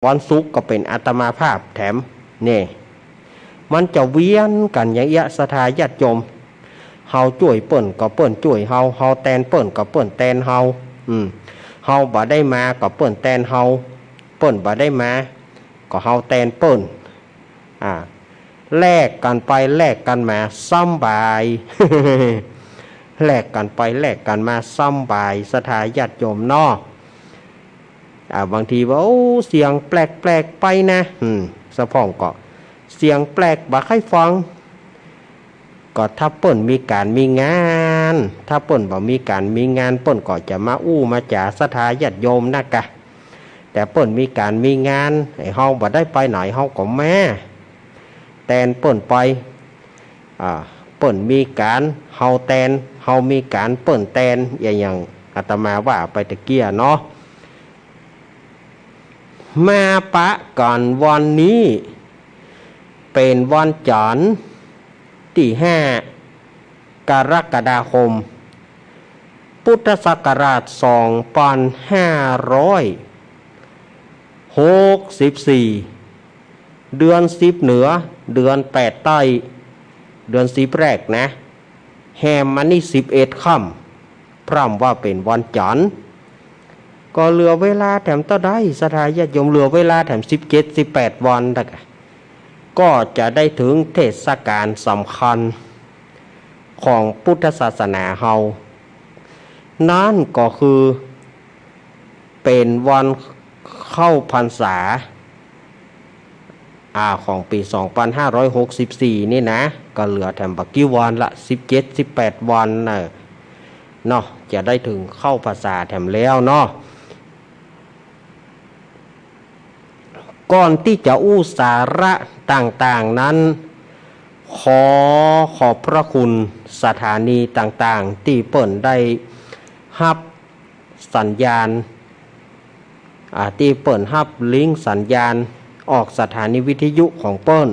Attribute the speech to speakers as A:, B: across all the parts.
A: วันศุกร์ก็เป็นอาตมาภาพแถมเนี่ยมันจะเวียนกันอย่างเงี้ยสถาญาติโยมเฮาช่วยเปิ้นก็เปิ้นช่วยเฮาแตนเปิ้นก็เปิ้นแตนเฮาเฮาบ่ได้มาก็เปิ้นแตนเฮาเปิ้นบ่ได้มาก็เฮาแตนเปิ้นแลกกันไปแลกกันมาซ้ำบาย แลกกันไปแลกกันมาซ้ำบายสถาญาติโยมเนาะบางทีว่าโอ้เสียงแปลกๆไปนะสะพ้องก็เสียงแปลกบ่ค่อยฟังก็ถ้าเปิ้นมีการมีงานถ้าเปิ้นบ่มีการมีงานเปิ้นก็จะมามาจ่าสถาญาติโยมนะกะแต่เปิ้นมีการมีงานไอ้เฮาบ่ได้ไปไหนเฮาก็แม่แตนเปิ้นไปเปิ้นมีการเฮาแตนเฮามีการเปิ้นแตนอย่างอาตมาว่าไปตะเกียเนาะมาปะก่อนวันนี้เป็นวันจันทร์ที่5 กรกฎาคมพุทธศักราช2564เดือน10เหนือเดือน8ใต้เดือน10แรกนะแฮมมันนี่11ค่ำพร่ำว่าเป็นวันจันทร์ก็เหลือเวลาแถมต่อได้สถาญาติโยมเหลือเวลาแถม17-18วันก็จะได้ถึงเทศกาลสำคัญของพุทธศาสนาเฮานั่นก็คือเป็นวันเข้าพรรษาของปี2564นี่นะก็เหลือแถมบักกี่วันละ17-18วันเนาะจะได้ถึงเข้าพรรษาแถมแล้วเนาะก่อนที่จะสาระต่างๆนั้นขอบพระคุณสถานีต่างๆที่เปิ่นได้รับสัญญาณที่เปิ่นรับลิงก์สัญญาณออกสถานีวิทยุของเปิ่น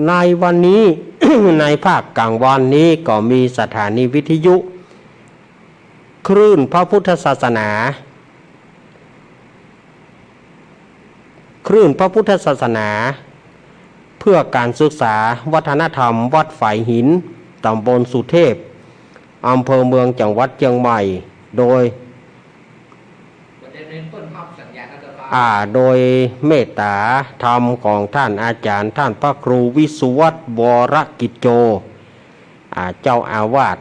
A: ในวันนี้ ในภาคกลางวันนี้ก็มีสถานีวิทยุคลื่นพระพุทธศาสนาคลื่นพระพุทธศาสนาเพื่อการศึกษาวัฒนธรรมวัดฝายหินตำบลสุเทพอำเภอเมืองจังหวัดเชียงใหม่โดยเมตตาธรรมของท่านอาจารย์ท่านพระครูวิสุวัฒน์วรกิจโจเจ้าอาวาส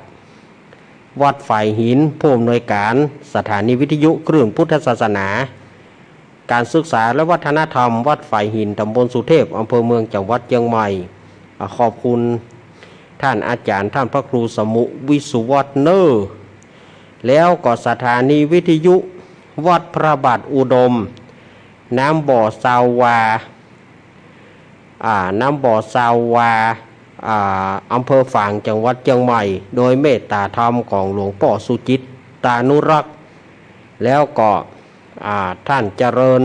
A: วัดฝายหินผู้อำนวยการสถานีวิทยุคลื่นพุทธศาสนาการศึกษาและวัฒนธรรมวัดฝายหินตำบลสุเทพอำเภอเมืองจังหวัดเชียงใหม่ขอบคุณท่านอาจารย์ท่านพระครูสมุวิสุวัฒน์เนอร์แล้วก็สถานีวิทยุวัดพระบาทอุดมน้ำบ่อซาวาอำเภอฝางจังหวัดเชียงใหม่โดยเมตตาธรรมของหลวงพ่อสุจิตตานุรักษ์แล้วก็ท่านเจริญ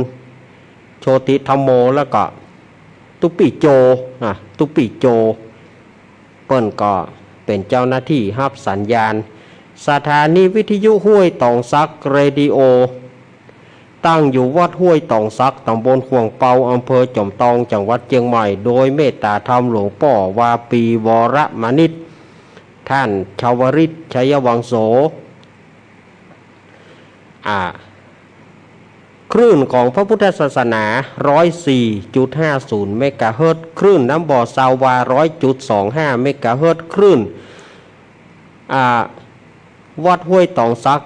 A: โชติธรรมโมแล้วก็ตุปิโจเปิ้นก็เป็นเจ้าหน้าที่รับสัญญาณสถานีวิทยุห้วยตองซักเรดิโอตั้งอยู่วัดห้วยตองซักตำบลขวงเปาอำเภอจอมทองจังหวัดเชียงใหม่โดยเมตตาธรรมหลวงพ่อวาปีวรมณิตท่านชาวริตชัยวังโสคลื่นของพระพุทธศาสนา 104.50 เมกะเฮิรตซ์คลื่นน้ำบ่อซาวา 100.25 เมกะเฮิรตซ์คลื่นวัดห้วยตองซัก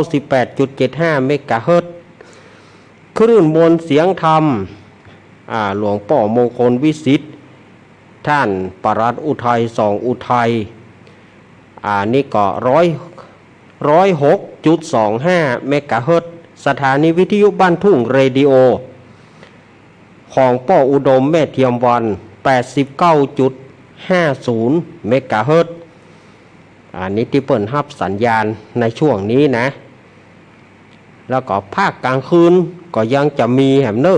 A: 98.75 เมกะเฮิรตซ์คลื่นมนต์เสียงธรรมหลวงพ่อมงคลวิสิทธิ์ท่านปรัตอุทัยอุทัยนี่ก็106.25 เมกะเฮิรตซ์สถานีวิทยุบ้านทุ่งเรดิโอของป้ออุดมแม่เทียมวัน 89.50 เมกะเฮิรตซ์นี่ที่เปิ่นรับสัญญาณในช่วงนี้นะแล้วก็ภาคกลางคืนก็ยังจะมีแหมเนอ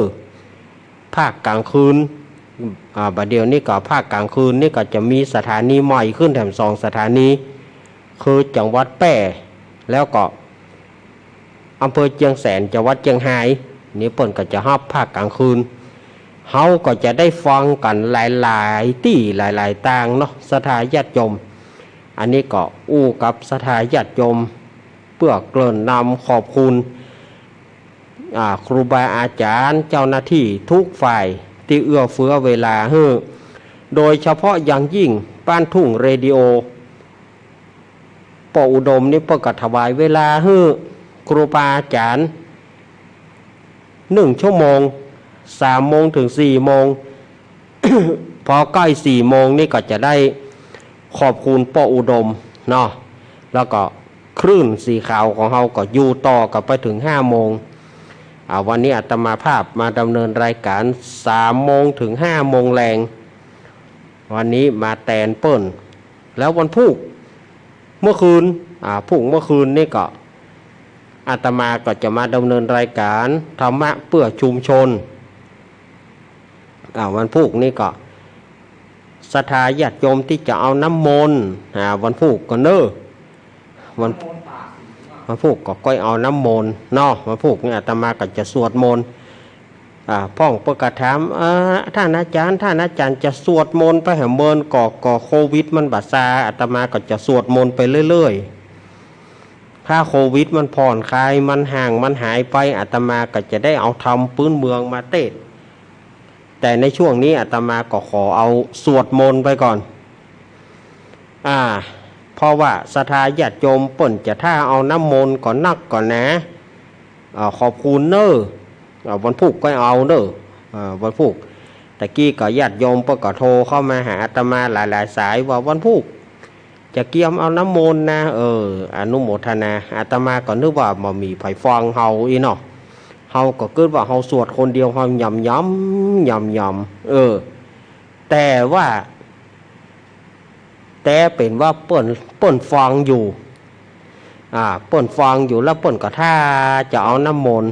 A: ภาคกลางคืนบัดเดี๋ยวนี้ก็ภาคกลางคืนนี่ก็จะมีสถานีใหม่ขึ้นแถม2 สถานีคือจังหวัดแพร่แล้วก็ อำเภอเชียงแสนจังหวัดเชียงรายนี่เปิ่นก็จะฮับภาคกลางคืนเฮาก็จะได้ฟังกันหลายๆที่หลายๆต่างเนาะศรัทธาญาติโยมอันนี้ก็อู้กับศรัทธาญาติโยมเพื่อเกริ่นนำขอบคุณครูบาอาจารย์เจ้าหน้าที่ทุกฝ่ายที่เอื้อเฟื้อเวลาให้โดยเฉพาะอย่างยิ่งบ้านทุ่งเรดิโอปออุดมนี่เพื่อถวายเวลาให้ครูบาอาจารย์1 ชั่วโมง3 โมงถึง4 โมง พอใกล้4 โมงนี่ก็จะได้ขอบคุณปออุดมเนาะแล้วก็คลื่นสีขาวของเราก็อยู่ต่อกับไปถึง5 โมงวันนี้อาตมาภาพมาดำเนินรายการ3 โมงถึง5 โมงแรงวันนี้มาแตนเปิ้นแล้ววันพุธเมื่อคืนเมื่อคืนนี่ก็อาตมาก็จะมาดำเนินรายการธรรมะเพื่อชุมชนวันพุธนี่ก็ศรัทธาญาติโยมที่จะเอาน้ำมนต์วันพุธก็เนอะวันพุธก็ก้อยเอาน้ำมนต์เนาะวันพุธนี่อาตมาก็จะสวดมนต์พ่องประกาศถามท่านอาจารย์จะสวดมนต์ไปให้เมินก่อโควิดมันบาดซาอาตมาก็จะสวดมนต์ไปเรื่อยๆถ้าโควิดมันผ่อนคลายมันห่างมันหายไปอาตมาก็จะได้เอาทำพื้นเมืองมาเทศแต่ในช่วงนี้อาตมาก็ขอเอาสวดมนต์ไปก่อนเพราะว่าศรัทธาญาติโยมเปิ่นจะท่าเอาน้ำมนต์ก่อนนักก่อนนะขอบคุณเนอะวันพุธก็เอาเนอะวันพุธตะกี้ก็ญาติโยมเปิ่นก็โทรเข้ามาหาอาตมาหลายๆสายว่าวันพุธจะเกี่ยมเอาน้ำมนต์นะอนุโมทนาอาตมาก็นึกว่ามามีไผฟังเฮาอีเนาะเฮาก็คิดว่าเฮาสวดคนเดียวเฮาย่ำแต่เป็นว่าเปิ้นฟังอยู่เปิ้นฟังอยู่แล้วเปิ้นก็ท่าจะเอาน้ำมนต์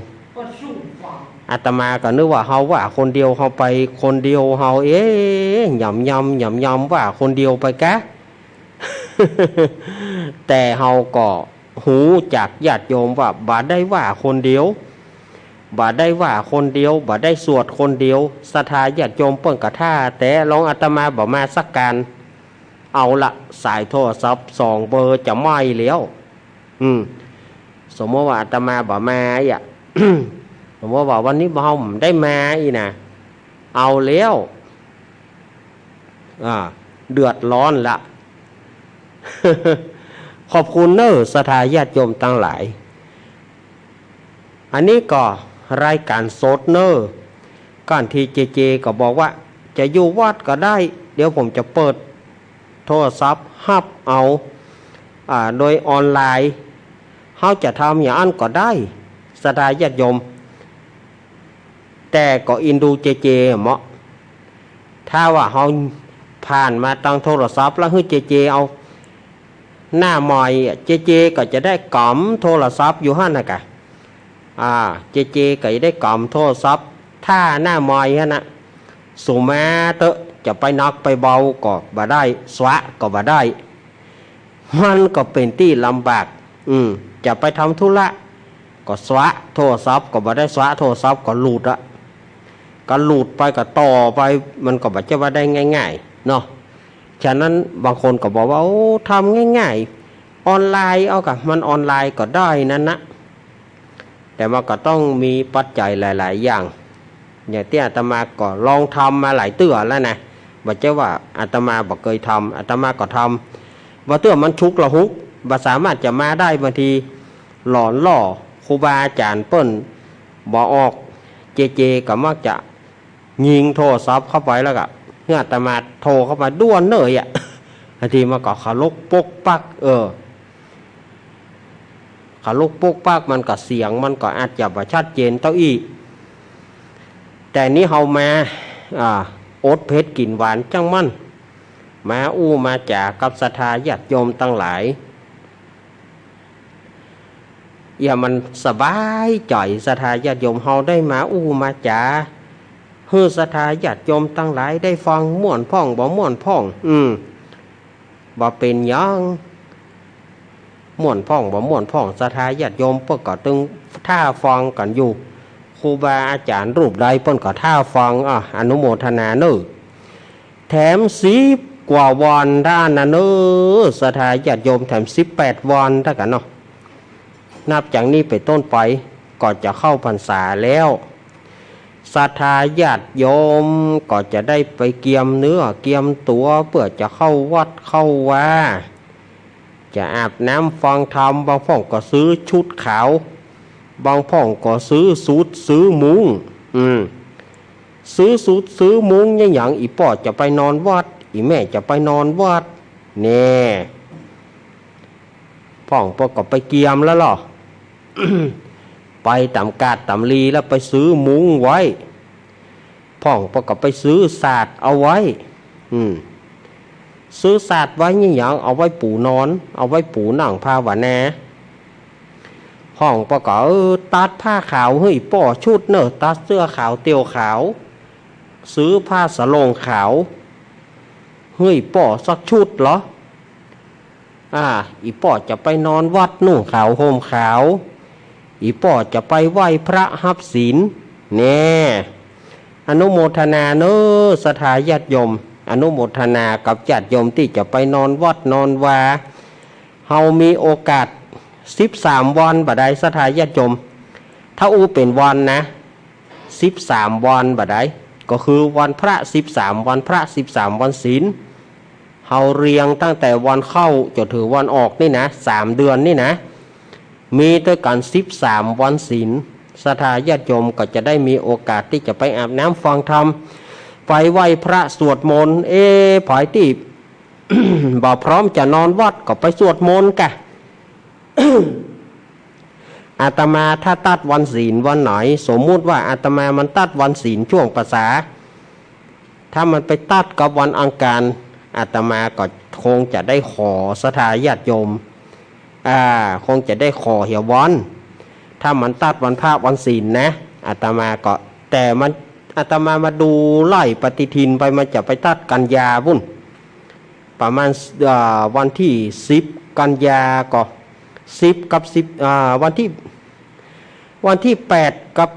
A: อาตมาก็นึกว่าเฮาว่าคนเดียวเฮาไปคนเดียวเฮาย่ำว่าคนเดียวไปกะ แต่เฮาก็หูจากญาติโยมว่าบ่ได้ว่าคนเดียวบ่ได้สวดคนเดียวศรัทธาญาติโยมเปิ้นก็ท่าแต่ลองอาตมาบ่มาสักการเอาละสายโทรศัพท์2 เบอร์จะไม่แล้วสมมติว่าอาตมาบ่มาสมมติว่าวันนี้บ่ได้มาอีนะเอาแล้วเดือดร้อนละ ขอบคุณเนอะศรัทธาญาติโยมทั้งหลายอันนี้ก็รายการสดเนอะก่อนที่เจก็บอกว่าจะอยู่วัดก็ได้เดี๋ยวผมจะเปิดโทรศัพท์ฮับเอาโดยออนไลน์เขาจะทำอย่างนั้นก็ได้ศรัทธาญาติโยมแต่ก็อินดูเจเหมาะถ้าว่าเขาผ่านมาตั้งโทรศัพท์แล้วให้เจเอาหน้าใหม่เจก็จะได้กล่อมโทรศัพท์อยู่หั่นน่ะกะเจก็จะได้กล่อมโทรศัพท์ถ้าหน้าใหม่หั่นน่ะสุมาเตอะจะไปนักไปเบาก็บ่ได้สวะก็บ่ได้มันก็เป็นที่ลำบากจะไปทำธุระก็สวะโทรศัพท์ก็บ่ได้สวะโทรศัพท์ก็หลุดก็หลุดไปก็ต่อไปมันก็บ่จะว่าได้ง่ายๆเนาะฉะนั้นบางคนก็บอกว่าโอ้ทำง่ายๆออนไลน์เอากะมันออนไลน์ก็ได้นั่นนะแต่มันก็ต้องมีปัจจัยหลายๆอย่างอย่างที่อาตมาก็ลองทำมาหลายเตื้อแล้วนะบ่ใช่ว่าอาตมาบ่เคยทำอาตมาก็ทำว่าเตื้อมันชุกละหุกบ่สามารถจะมาได้บางทีหลอนล่อครูบาอาจารย์เปิ้นบ่ออกเจก็มักจะยิงโทรศัพท์เข้าไปแล้วก็เมื่ออาตมาโทรเข้ามาด้วนเนยบางทีมันก็ขาลุกปกปักขาลุกปกปักมันก็เสียงมันก็อาจจะบ่ชัดเจนเท่าอีแต่นี้เฮามาอดเผ็ดกินหวานจังมั่นมามาจากกับศรัทธาญาติโยมทั้งหลายอย่ามันสบายใจศรัทธาญาติโยมเฮาได้มามาจาฮือศรัทธาญาติโยมทั้งหลายได้ฟังม่วนพ่องบ่ม่วนพ่องบ่เป็นหยังม่วนพ่องบ่ม่วนพ่องศรัทธาญาติโยมเพิ่นก็ตึง ท่าฟังกันอยู่ครูบาอาจารย์รูปใดเปิ้นก็ท่าฟังอนุโมทนาเนอแถม10 กว่าวันด้านนะเนอศรัทธาญาติโยมแถม18 วันถ้ากันเนาะนับจากนี้ไปต้นไปก็จะเข้าพรรษาแล้วศรัทธาญาติโยมก็จะได้ไปเกียมเนื้อเกียมตัวเพื่อจะเข้าวัดเข้าวาจะอาบน้ำฟังธรรมบางพ่องก็ซื้อชุดขาวบางพ่องก็ซื้อสูทซื้อมุ้งซื้อสูทซื้อมุ้งอย่างอีป่อจะไปนอนวัดอีแม่จะไปนอนวัดแน่พ่องพ่อก็ไปเกียมแล้วหรอ ไปตำกาดตำลีแล้วไปซื้อมุ้งไว้พ่องพ่อก็ไปซื้อศาสตร์เอาไว้ซื้อศาสตร์ไว้อย่างเอาไว้ปูนอนเอาไว้ปูนั่งภาวนาห้องพ่อก็ตัดผ้าขาวเฮ้ยป่อชุดเนอะตัดเสื้อขาวเตียวขาวซื้อผ้าสโลงขาวเฮ้ยป่อสักชุดเหรออีป่อจะไปนอนวัดนุ่งขาวห่มขาวอีป่อจะไปไหว้พระหับศีลแน่อนุโมทนาเนอะศรัทธาญาติโยมอนุโมทนากับญาติโยมที่จะไปนอนวัดนอนวาเฮามีโอกาส13 วันบ่ได้ศรัทธาญาติโยมถ้าเป็นวันนะ13 วันบ่ได้ก็คือวันพระ13 วันพระ13 วันศีลเฮาเรียงตั้งแต่วันเข้าจนถึงวันออกนี่นะ3 เดือนนี่นะมีด้วยกัน13 วันศีลศรัทธาญาติโยมก็จะได้มีโอกาสที่จะไปอาบน้ำฟังธรรมไปไหว้พระสวดมนต์ผายที่ บ่พร้อมจะนอนวัดก็ไปสวดมนต์กะ อาตมาถ้าตัดวันศีลวันไหนสมมุติว่าอาตมามันตัดวันศีลช่วงภาษาถ้ามันไปตัดกับวันอังคารอาตมาก็คงจะได้ขอศรัทธาญาติโยมคงจะได้ขอเหี่ยววันถ้ามันตัดวันพระวันศีลนะอาตมาก็แต่มันอาตมามาดูไล่ปฏิทินไปมันจะไปตัดกันยาบุ่นประมาณวันที่10 กันยาก็10 กับ10วันที่8กับ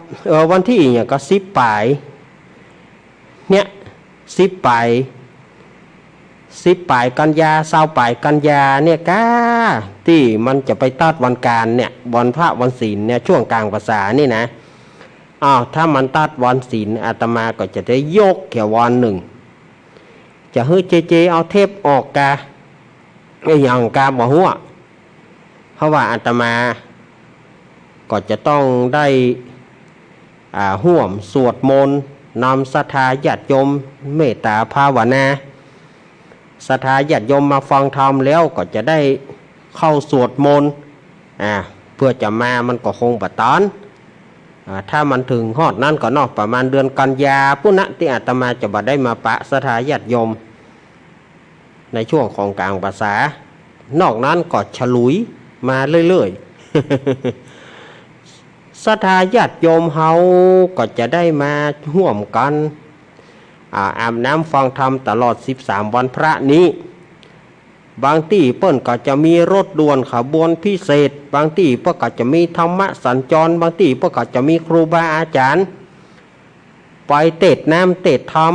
A: วันที่เนี่ยก็10 ปลายเนี่ย10 ปลาย10 ปลายกันยา20 ปลายกันยาเนี่ยก้าที่มันจะไปตัดวันการเนี่ยวันพระวันศีลเนี่ยช่วงกลางภาษานี่นะถ้ามันตัดวันศีลอาตมาก็จะได้ยกแค่วันหนึ่งจะเฮ้ยเจเอาเทปออกกาอย่างกาบ่หัวเพราะว่าอาตมาก็จะต้องได้ห่วมสวดมนต์นำศรัทธาญาติโยมเมตตาภาวนาศรัทธาญาติโยมมาฟังธรรมแล้วก็จะได้เข้าสวดมนต์เพื่อจะมามันก็คงบัดตอนถ้ามันถึงฮอดนั้นก็นอกประมาณเดือนกันยาปุณณที่อาตมาจะบัดได้มาปะศรัทธาญาติโยมในช่วงของกลางภาษานอกนั้นก็ฉลุยมาเรื่อยๆศรัทธาญาติโยมเฮาก็จะได้มาร่วมกันอาบน้ำฟังธรรมตลอด13 วันพระนี้บางที่เปิ้นก็จะมีรถด่วนขบวนพิเศษบางที่เปิ้นก็จะมีธรรมะสัญจรบางที่เปิ้นก็จะมีครูบาอาจารย์ไปเทศน์น้ำเทศน์ธรรม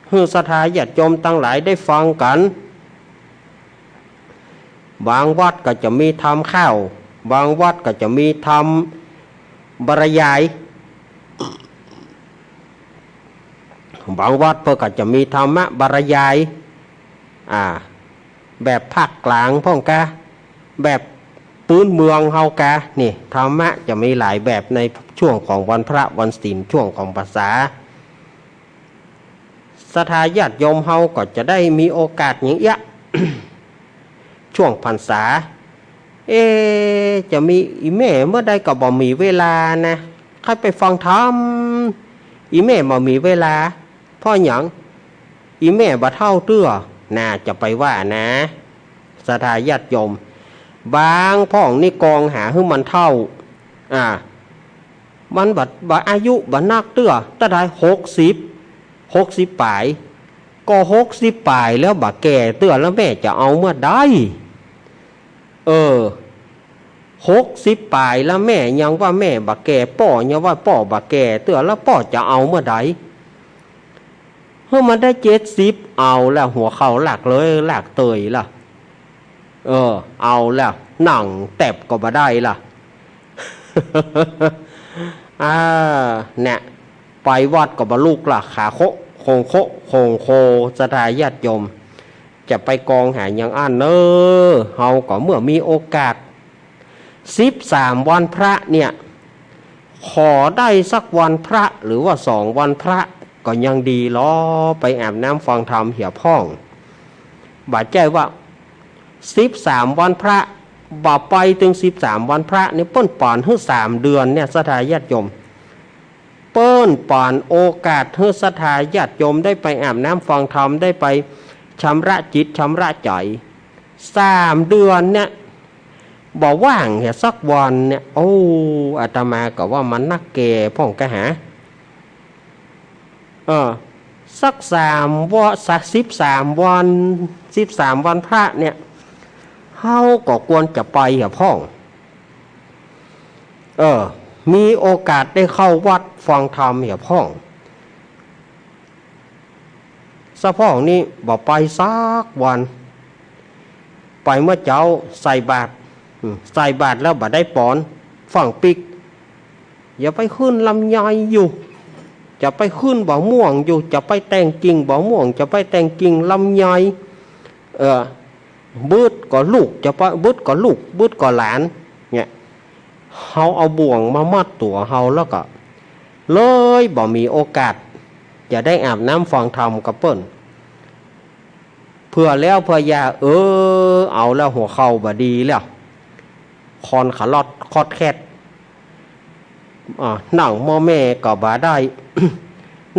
A: ให้ศรัทธาญาติโยมทั้งหลายได้ฟังกันบางวัดก็จะมีธรรมข้าวบางวัดก็จะมีธรรมบรรยายบางวัดเพิ่นก็จะมีธรรมะบรรยายแบบภาคกลางพ่องกะแบบพื้นเมืองเฮากะนี่ธรรมะจะมีหลายแบบในช่วงของวันพระวันศีลช่วงของภาษาศรัทธาญาติโยมเฮาก็จะได้มีโอกาสอย่างเงี้ย ช่วงพรรษาจะมีอีแม่เมื่อใดก็บ่มีเวลานะใครไปฟังธรรมอีแม่บ่มีเวลาเพราะหยังอีแม่บ่เท่าเตื้อน่าจะไปว่านะศรัทธาญาติโยมบางพ่องนี่กองหาให้มันเท่ามันบัดอายุบัดนักเตื้อตั้งแต่60 ปลายก็60 ปลายแล้วบัดแก่เตื้อแล้วแม่จะเอาเมื่อใด 60 ปลายแล้วแม่ยังว่าแม่บักแก่ป่อยังว่าป่อบักแก่เตือแล้วป่อจะเอาเมื่อใดเมื่อมันได้70เอาแล้วหัวเข่าหลักเลยหลักเตยล่ะเอาแล้วหนังแตบก็มาได้ล่ะ เนี่ยไปวัดก็บรรลุล่ะขาโคงโคสถาญาติโยมจะไปกองหาอย่างอันเฮาก็เมื่อมีโอกาส13วันพระเนี่ยขอได้สักวันพระหรือว่า2วันพระก็ยังดีล้อไปอาบน้ำฟังธรรมเหี่ยพ่องบาดใจว่า13วันพระบ่ไปถึง13วันพระนี่เปิ้นป่อนให้3 เดือนเนี่ยสถาญาติโยมเปิ้นป่อนโอกาสให้สถาญาติโยมได้ไปอาบน้ำฟังธรรมได้ไปชำระจิตชำระใจ3 เดือนเนี่ยบอกว่างเนี่ยสักวันเนี่ยโอ้อาตมาก็ว่ามันนักแก่พ่องกะหาสัก13 วัน13 วันพระเนี่ยเฮาก็ควรจะไปอย่าพ่องมีโอกาสได้เข้าวัดฟังธรรมอย่าพ่องสะพ่องนี่บอกไปสักวันไปเมื่อเจ้าใส่บาตรแล้วบ่ได้ปอนฝั่งปิกอย่าไปขึ้นลำไยอยู่จะไปขึ้นบ่ม่วงอยู่จะไปแต่งกิ่งบ่ม่วงจะไปแต่งกิ่งลำไยบึดก็ลูกจะไปบึดก็ลูกบึดก็หลานเนี่ยเฮาเอาบ่วงมามัดตัวเฮาแล้วก็เลยบ่มีโอกาสจะได้อาบน้ำฟังธรรมกับเปิ้นเพื่อแล้วเพื่อยาเอาแล้วหัวเข่าบ่ดีแล้วคอนขาลอดคอดแคดนั่งม่อแม่ก็บ่ได้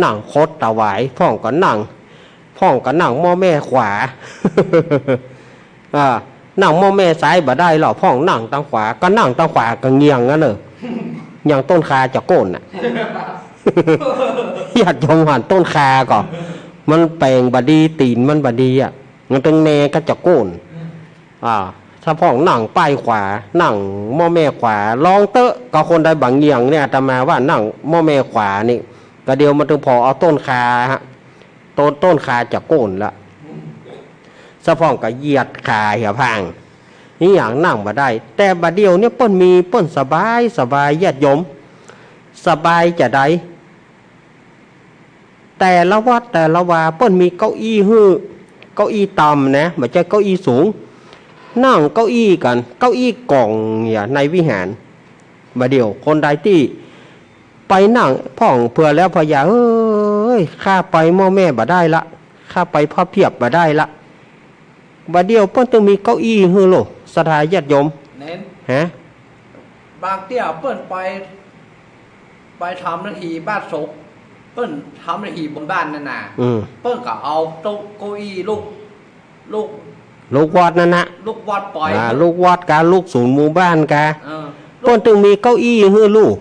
A: นั่งคดตะหวายพ่องก็นั่งม่อแม่ขวา นั่งม่อแม่ซ้ายบ่ได้หรอกพ่องนั่งทางขวาก็นั่งทางขวาก็เงียงงั้นอย่างต้นคาจะโก้นน่ะ ญาติโยมหันต้นคาก็มันแปลงบดีตีนมันบดีอ่ะมันตึงแนก็จะโก้นถ้าพ่องนั่งป้ายขวานั่งม่อแม่ขวาลองเตอะก็คนใดบางเงียงเนี่ยอาตมาว่านั่งม่อแม่ขวานี่ก็เดียวมันถึงพอเอาต้นคาฮะต้นคาจะโก้นละสะพ่องก็เหยียดขาเหี่ยพังนี่อย่างนั่งมาได้แต่บัดเดียวเนี่ยเปิ้นมีเปิ้นสบายญาติโยมสบายจะได้แต่ละวัดแต่ละวาเปิ้นมีเก้าอี้เก้าอี้ต่ำนะไม่ใช่เก้าอี้สูงนั่งเก้าอี้กันเก้าอี้กล่องเนี่ยในวิหารบัดเดียวคนใดที่ไปนั่งพ่องเพื่อแล้วพยาข้าไปม่อแม่บ่ได้ละข้าไปพ่อเพียบบ่ได้ละบัดเดียวเปิ้นต้องมีเก้าอี้โลสถาญาติโยม
B: เน้น
A: ฮะ
B: บางเตี้ยเปิ้นไปทำหน้าที่บ้านศพเปิ้นทำหน้าที่บนบ้านนั่นน่ะเปิ้นก็เอาโต๊ะเก้าอี้
A: ลูกวัดนั่นนะ
B: ลูกวัดปล่อย
A: ลูกวัดกาลูกศูนย์หมู่บ้านกาเปิ้นต้องมีเก้าอี้ลูก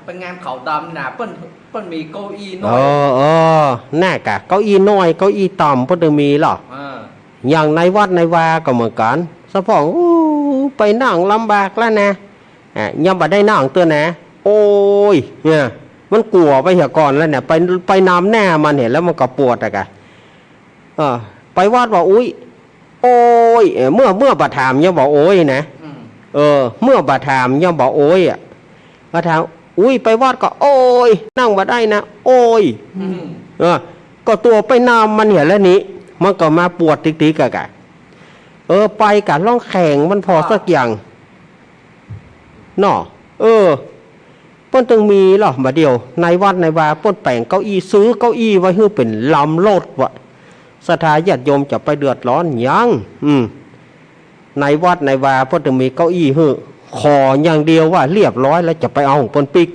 B: ไปงานเขาดำน่ะเปิ้นมีเก้าอี้น้อย
A: แน่กะเก้าอี้น้อยเก้าอี้ต่ำเปิ้นต้องมีหรออย่างในวัดในวาก็เหมือนกันสะพ่องไปนั่งลำบากแล้วนะยังบ่ได้นั่งตัวนะโอ้ยเนี่ยมันกลัวไปเหี่ยก่อนแล้วเนี่ยไปน้ำแน่มันเห็นแล้วมันก็ปวดอะกะไปวัดว่าอุ้ยโอ้ยเมื่อบัดถามยังบอกโอ้ยนะเมื่อบัดถามยังบอกโอ้ยบัดถามอุ้ยไปวัดก็โอ้ยนั่งบ่ได้นะโอ้ยก็ตัวไปน้ำมันเห็นแล้วนี้มันก็มาปวดติ๊กๆกะไปกันล่องแข่งมันพอสักอย่างเนาะเปิ้นตึงมีหรอมาเดียวในวัดในวาเปิ้นแปลงเก้าอี้ซื้อเก้าอี้ไว้ให้เป็นลำโลดวะศรัทธาญาติโยมจะไปเดือดร้อนยังในวัดในวาเปิ้นตึงมีเก้าอี้ให้ขออย่างเดียวว่าเรียบร้อยแล้วจะไปเอาของเปิ้นปิก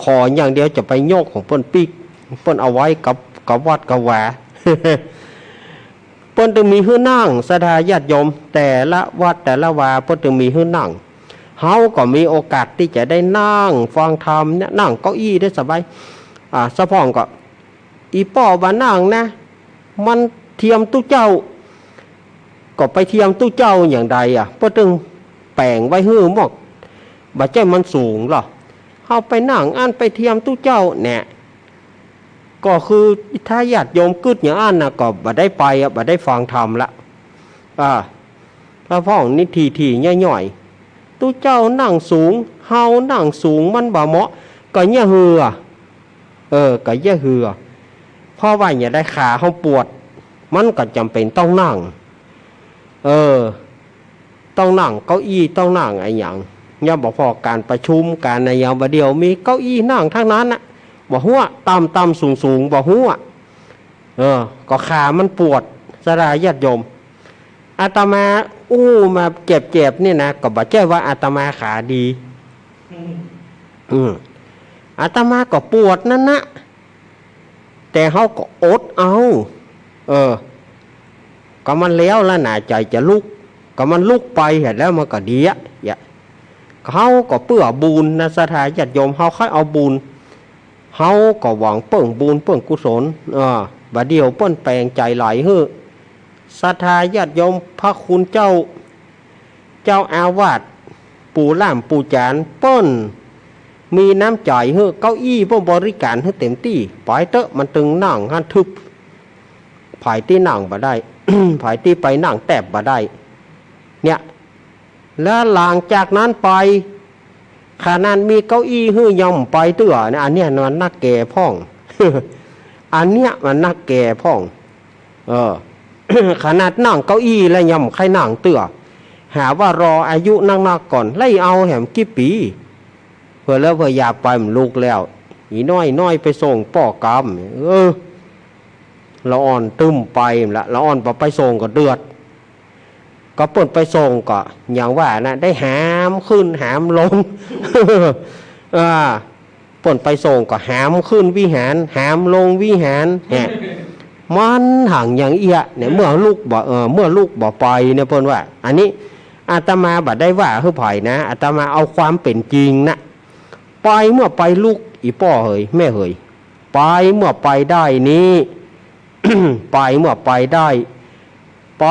A: ขออย่างเดียวจะไปโยกของเปิ้นปิกเปิ้นเอาไว้กับวัดกับวา เปิ้นตึงมีให้นั่งศรัทธาญาติโยมแต่ละวัดแต่ละวาเปิ้นตึงมีให้นั่งเฮาก็มีโอกาสที่จะได้นั่งฟังธรรมเนี่ยนั่งเก้าอี้ได้สบายสะพ่องก็อีป้อว่านั่งนะมันเทียมตุเจ้า ก็ไปเทียมตู้เจ้าอย่างใดเพราะตึงแปลงไว้หื้อหมอกบ่ใจมันสูงหรอเอาไปนั่งอ่านไปเทียมตู้เจ้าเนี่ยก็คือถ้าญาติโยมกึดอย่างอ่านนะก็บ่ได้ไปบ่ได้ฟังธรรมละพระพ่องนี่ทีย่อยๆตู้เจ้านั่งสูงเฮานั่งสูงมันบ่เหมาะก็เนี่ยเหือก็เนี่ยเหือเพราะว่าอย่าได้ขาเฮาปวดมันก็จำเป็นต้องนั่งต้องนั่งเก้าอี้ต้องนั่งไอ้อย่างย่าบอกพอการประชุมการในยามบ่เดียวมีเก้าอี้นั่งทั้งนั้นน่ะบ่หัวต่ำสูงบ่หัวก็ขามันปวดสลายญาติโยมอาตมามาเจ็บนี่นะก็บ่ใช่ว่าอาตมาขาดีอาตมาก็ปวดนั่นนะแต่เฮาก็อดเอาก็มันแล้วแล้วน่าใจจะลุกก็มันลุกไปเห็นแล้วมันก็ดีเขาก็เปื้อบุญนะสถานญาติโยมเขาค่อยเอาบุญเขาก็หวังเปิ่งบุญเปิ่งกุศลบัดเดียวเปิ้นแปลงใจไหลฮื้อศรัทธาญาติโยมพระคุณเจ้าอาวาสปู่ล่ามปู่จานเปิ้นมีน้ำใจฮื้อเก้าอี้เปิ้นบริการให้เต็มที่ปล่อยเตอะมันตึงนั่งหันทึบผายที่นั่งบ่ได้ ผายที่ไปนั่งแตบบ่ได้เนี่ยแล้วหลังจากนั้นไปขนาดมีเก้าอี้ฮื้อย่อมไปเตื้อเนี่ยอันเนี้ยมันนักแก่พ่อง อันเนี้ยมันนักแก่พ่องขนาดนั่งเก้าอี้แล้วย่อมใครนั่งเตื้อหาว่ารออายุนักก่อนไล่เอาแหมกี่ปีเพื่อแล้วเพื่ออยากไปมันลูกแล้วอีน้อยไปส่งป่อกรรมละอ่อนตึมไปละอ่อนไปส่งก็เดือดก็เปิดไปส่งก็อย่างว่านะได้หามขึ้นหามลง เปิดไปส่งก็หามขึ้นวิหารหามลงวิหารเนี่ยมันห่างอย่างเอี้ยเนี่ยเมื่อลูกบ่ไปเนี่ยเพิ่นว่าอันนี้อาตมาบ่ได้ว่าคือไผนะอาตมาเอาความเป็นจริงนะไปเมื่อไปลูกอีป้อเฮยแม่เฮยไปเมื่อไปได้นี้ ไปเมื่อไปได้ไป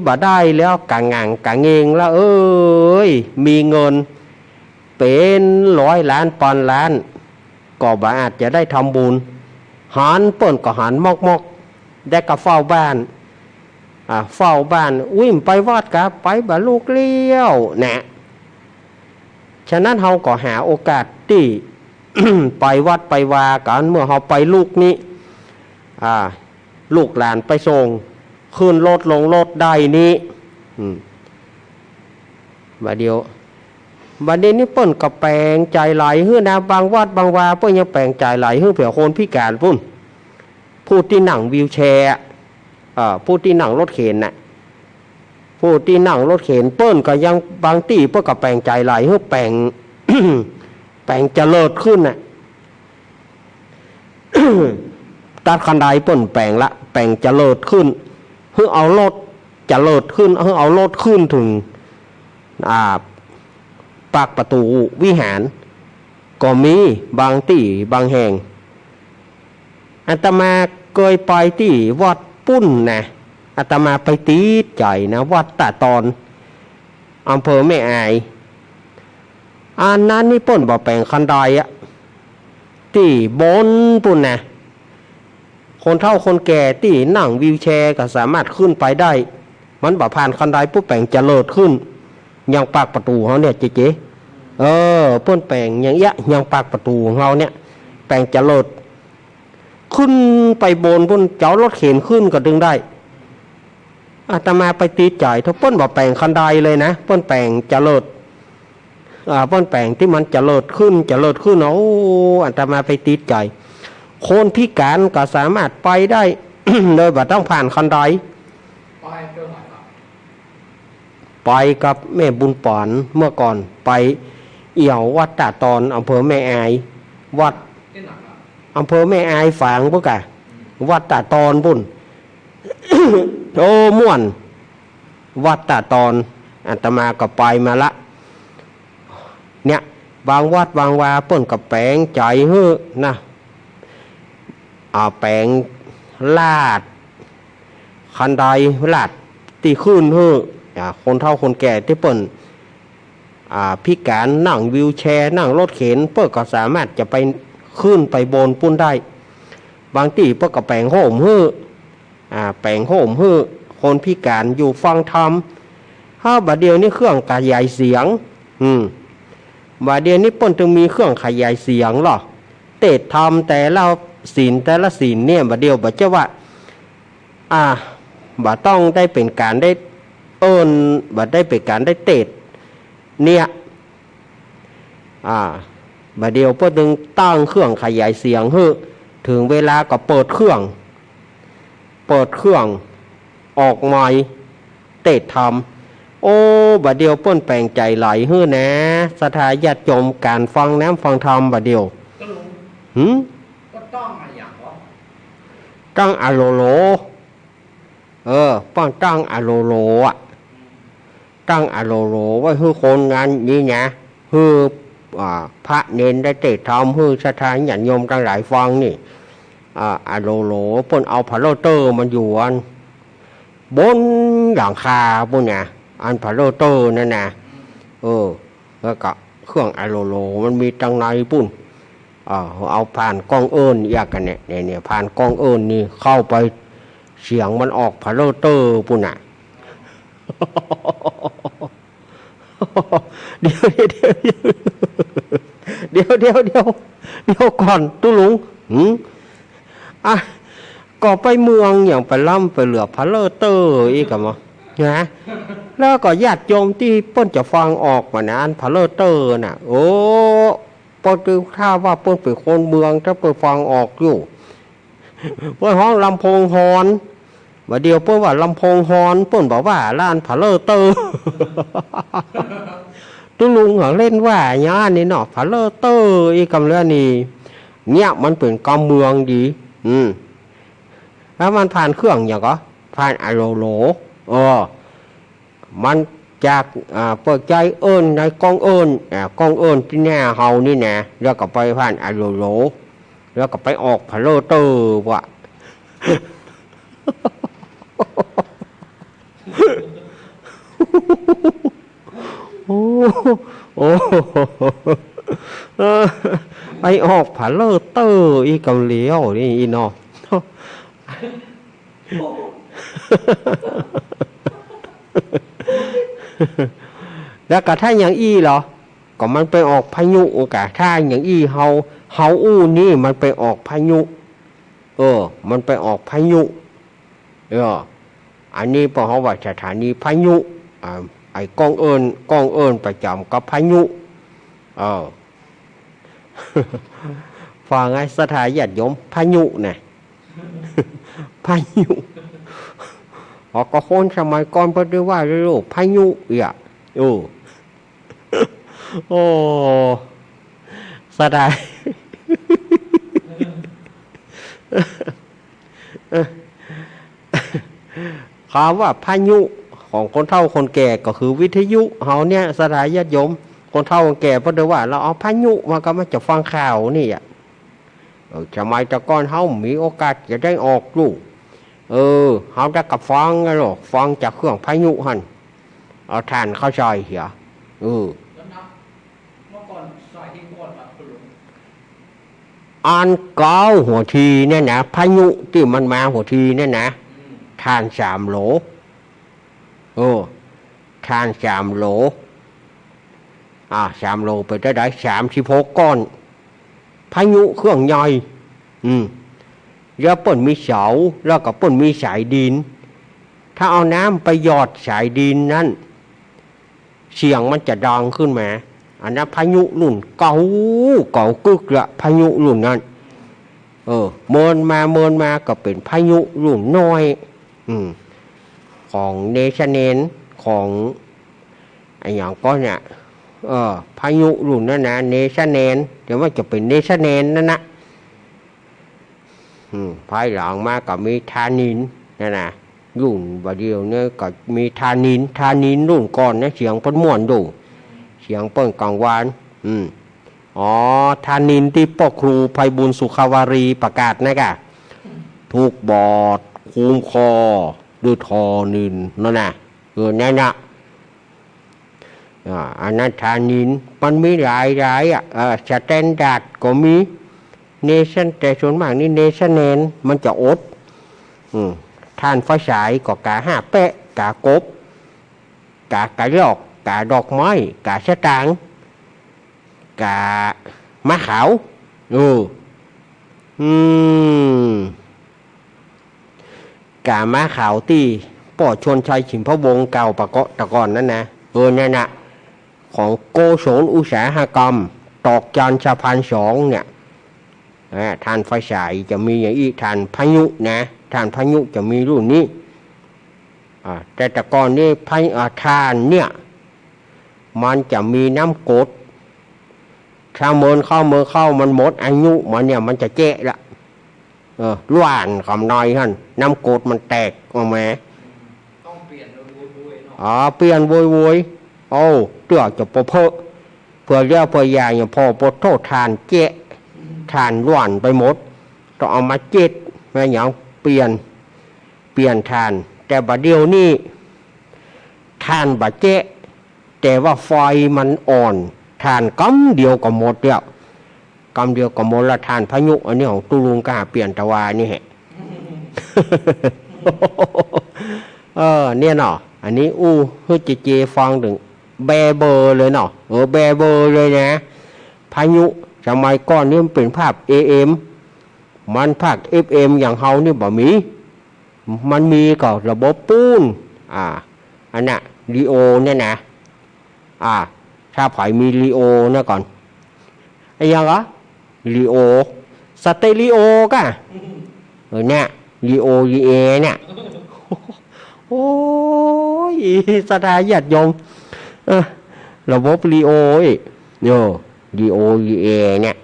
A: บ่ได้แล้วกะงังกะเงงแล้วมีเงินเป็น100 ล้านพันล้านก็บ่อาจจะได้ทำบุญหันเปิ้นก็หันมอกได้ก็เฝ้าบ้านวิ่งไปวัดกะไปบ่ลูกเลี้ยวนะฉะนั้นเฮาก็หาโอกาสที่ ไปวัดไปวากันเมื่อเฮาไปลูกนี้ลูกหลานไปส่งขึ้นรถลงรถได้นี้บัดเดียวนี้เปิ้นก็แปลงใจไหลฮื้อนะบางวัดบางวาเปิ้นยังแปลงใจไหลฮื้อเผื่อคนพิการพุ่นผู้ที่นั่งวีลแชร์ผู้ที่นั่งรถเข็นน่ะผู้ที่นั่งรถเข็นเปิ้นก็ยังบางที่เปิ้นก็แปลงใจไหลฮื้อแปลง แปลงเจริญขึ้นน่ะ ตัดคันไดเปิ้นแปลงละแปลงเจริญขึ้นฮื้อเอารถเจริญขึ้นฮื้อเอารถขึ้นถึงปากประตูวิหารก็มีบางที่บางแห่งอาตมาเคยไปที่วัดปุ้นนะอาตมาไปตีใจนะวัดตาตอนอำเภอแม่อายอันนั้นนี่เปิ้นบ่แปลงคันไดที่บนปุ้นนะคนเฒ่าคนแก่ที่นั่งวีลแชร์ก็สามารถขึ้นไปได้มันบ่ผ่านคันไดปุ๊บแปลงเจริญขึ้นอย่างปากประตูเฮาเนี่ยเจ๊เปิ้นแปลงอย่างเงี้ยอย่างปากประตูของเราเนี่ยแปลงเจริญขึ้นไปบนพุ่นเจ้ารถเข็นขึ้นก็ดึงได้อาตมาไปตีใจถ้าเปิ้นบ่แปลงคันไดเลยนะเปิ้นแปลงเจริญเปิ้นแปลงที่มันเจริญขึ้นอาตมาไปตีใจคนพิการก็สามารถไปได้ โดยบ่ต้องผ่านคันไดไปกับแม่บุญปอนเมื่อก่อนไปเอี่ยววัดตาตอนอำเภอแม่อายวัดอำเภอแม่อายฝางพวกกะวัดตาตอนบุญ โอ้ม่วนวัดตาตอนอาตมาก็ไปมาละเนี่ยบางวัดบางวาเปิ้นกับแปลงใจฮื้อนะแปลงลาดคันไดลาด ตีขึ้นเฮ้อคนเฒ่าคนแก่ที่เปิ้นพิการนั่งวีลแชร์นั่งรถเข็นเปิ้นก็สามารถจะไปขึ้นไปบนปุ้นได้บางทีเปิ้นก็แปลงโหมเฮ้อแปลงโหมเฮ้อคนพิการอยู่ฟังธรรมถ้าบัดเดียวนี้เครื่องขยายเสียงบัดเดียวนี้เปิ้นจึงมีเครื่องขยายเสียงหรอเตะธรรมแต่ละศีลเนี่ยบัดเดียวบัดเจ้าว่าบัดต้องได้เป็นการได้บัดได้เป็นการได้เตะเนี่ยบัดเดียวเปิ้นจึงตั้งเครื่องขยายเสียงเฮ้อถึงเวลาก็เปิดเครื่องออกใหม่เตะธรรมโอ้บัดเดียวเปิ้นแปลงใจไหลเฮ้อนะศรัทธาญาติโยมการฟังน้ำฟังธรรมบัดเดียว
B: ก็ต้องอะไรอย่างวะ
A: ตั้งอะโลโลป้องตั้งอะโลโลตั้งอะโลโลไว้ให้คนงานนี้นะให้พระเนนได้เตะธรรมให้ศรัทธาญาติโยมทั้งหลายฟังนี่อะโลโลเปิ้นเอาพาโลเตอร์มันอยู่อันบนหลังคาปุ่นน่ะอันพาโลเตอร์นั่นน่ะแล้วก็เครื่องอะโลโลมันมีตังในปุ่นเอาผ่านกล้องเอิญอยากกันเนี่ยผ่านกล้องเอิญนี่เข้าไปเสียงมันออกพาโลเตอร์ปุ่นน่ะเดี๋ยวก่อนตุลุงก็ไปเมืองอย่างไปล่ำไปเหลือพาโลเตอร์อีกมั้งนะแล้วก็ญาติโยมที่เปิ้นจะฟังออกมานะอันพาโลเตอร์น่ะโอ้เปิ้นถ้าว่าเปิ้นเป็นคนเมืองถ้าเปิ้นฟังออกอยู่เปิ้นฮ้องลำโพงฮอนว่าเดียวเปิ้นว่าลำโพงฮอนเปิ้นบอกว่าล้านพาโลเตอร์ตุลุงเล่นว่าย่านี่เนาะพาโลเตอร์อีกำเรื่องนี้เนี่ยมันเป็นกำเมืองดีแล้วมันผ่านเครื่องอย่างก็ผ่านอะโลโลมันจากเปิดใจเอิญในกล้องเอิญที่แน่เฮานี่แน่แล้วก็ไปผ่านอะโลโลแล้วก็ไปออกพาโลเตอร์ว่ะโอ้ไปออกพาโลเตอร์อีกำเลี้ยวนี่อีนอแล้วก็ถ้าอย่างอี้เหรอก็มันไปออกพายุกะถ้าอย่างอี้เฮาอู้นี่มันไปออกพายุมันไปออกพายุอันนี้พอเขาว่าสถานีพายุไอ้กล้องเอิญประจำกับพายุฟังไงสถาญาติโยมพายุเนี่ยพายุก็คนสมัยก่อนเพิ่นเรียกว่าเรื่องพายุโอ้สถาคำว่าพายุของคนเฒ่าคนแก่ก็คือวิทยุเฮาเนี่ยสถาญาติโยมคนเฒ่าคนแก่เพิ่นเรียกว่าเราเอาพายุมาก็มาจะฟังข่าวนี่สมัยแต่ก่อนเฮามีโอกาสจะได้ออกลูกเฮาได้กับฟังไงหรอฟังจากเครื่องพายุหั่นเอาถ่านเข้าใส่เหี้ยเมื่อก่อนใส่ที่ก่อนมาคุณลุงอันเก่าหัวทีเนี่ยนะพายุที่มันมาหัวทีเนี่ยนะถ่าน3 โหลถ่าน3 โหล3 โหลไปได้36 ก้อนพายุเครื่องใหญ่แล้วเปิ้นมีเสาแล้วก็เปิ้นมีสายดินถ้าเอาน้ำไปหยอดสายดินนั้นเสียงมันจะดังขึ้นมาอันนั้นพายุรุ่นเก่ากึกละพายุรุ่นนั้นเมินมาก็เป็นพายุรุ่นน้อยของเนชั่นแนลของไอ้อย่างก็เนี่ยพายุรุ่นนั้นนะเนชั่นแนลเดี๋ยวมันจะเป็นเนชั่นแนลนั่นนะภายหลังมาก็มีธานินนั่นนะรุ่นบเดียวเนี่ยก็มีธานินรุ่นก่อนนะเสียงเปิ้นม่วนดูเสียงเปิ้นกังวานธานินที่พ่อครูไพบุญสุขาวารีประกาศนะกะถูกบอดคูมคอ ดูทอนินนั่นน่ะนั่นน่ะอันนั้นทานินมันมีหลายสแตนดาร์ดก็มีเนชั่นแต่ส่วนมากนี่เนชั่นแนนมันจะอดทานไฟฉายก็กาห้าแปะกากบกาหลอกกาดอกไม้กาสตางกามะขาวกามะขาวที่ป่อชนชัยฉิมพะวงเก่าปะเกาะตะกอนนั่นนะนั่นน่ะของโกศลอุตสาหกรรมตอกจันสะพาน2เนี่ยทานไฟฉายจะมีอย่างอีกทานพายุนะทานพายุจะมีรุ่นนี้แต่ตะกอนนี่ทานเนี่ยมันจะมีน้ำกรดถ้าเมินเข้ามันหมดอายุมันเนี่ยมันจะเจ๊ละล้วนคำน้อยท่านน้ำกรดมันแตกออกมา
B: ต้องเปลี่ยนโวยๆเนา
A: ะเปลี่ยนโวยโอ้เตื้อจะพอเพื่อเลี้ยวเพื่อยาอย่างพอปดโทษทานเจ๊ทานล้วนไปหมดต้องเอามาเจ็ดแม่อย่างเปลี่ยนทานแต่บัดเดียวนี่ทานบัดเจ๊แต่ว่าไฟมันอ่อนทานกำเดียวก็หมดแล้วกำเดียวก็หมดละทานพายุอันนี้ของตุลุงกาเปลี่ยนตะวานี่แหละ เนี่ยเนาะอันนี้เฮ้ยเจฟังถึงแบเบอร์เลยเนาะแบเบอร์เลยนะพายุสมัยก่อนนี่มันเป็นภาพ AM มันภาค FM อย่างเฮานี่บ่มีมันมีก็ระบบปูนอันน่ะรีโอเนี่ยนะถ้าไผมีรีโอนะก่อนไอ้ยังเหรอรีโอสเตอริโอก่ะเนี่ยรีโอรีเอเนี่ยโอ้ยสถาญาติโยมระบบรีโอรีโอรีเอเนี่ย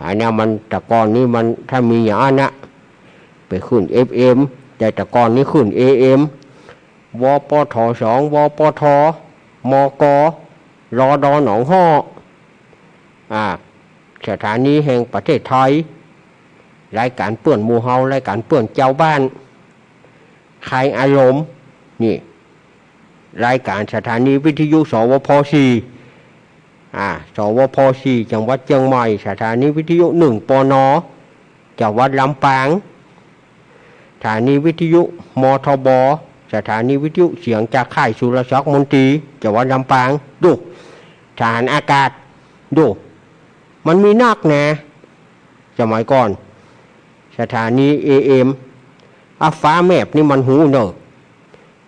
A: อันนี้มันตะกอนนี้มันถ้ามีอย่างนั้นนะไปขึ้น FM แต่ตะกอนนี้ขึ้น AM วปท2วปทมกรดหนองฮ้อสถานีแห่งประเทศไทยรายการเปื่อนหมู่เฮารายการเปื่อนเจ้าบ้านใครอารมณ์นี่รายการสถานีวิทยุสวพ4สวพ4จังหวัดเชียงใหม่สถานีวิทยุ1ปนจังหวัดลำปางสถานีวิทยุมทบสถานีวิทยุเสียงจากค่ายสุรศักดิ์มนตรีจังหวัดลำปางดูทหารอากาศดูมันมีนักนะสมัยก่อนสถานี AM ฟ้าแมบนี่มันหูเนอะ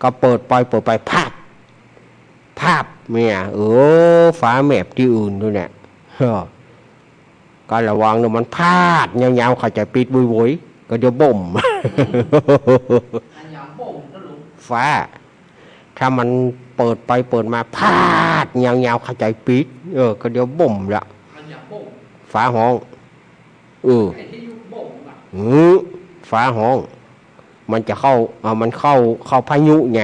A: ก็เปิดไปภาพเนี่ยฟ้าแมบที่อื่นด้วยเนี่ยก็ระวังเนี่ยมันพาดยาวๆเขาจะปิดบุยๆก็เดี๋ยวบ่มฟ้าถ้ามันเปิดมาพาดยาวๆเขาใจปิดก็เดี๋ยวบ่มละฟ้าห้องฟ้าห้องมันจะเข้ามันเข้าพายุไง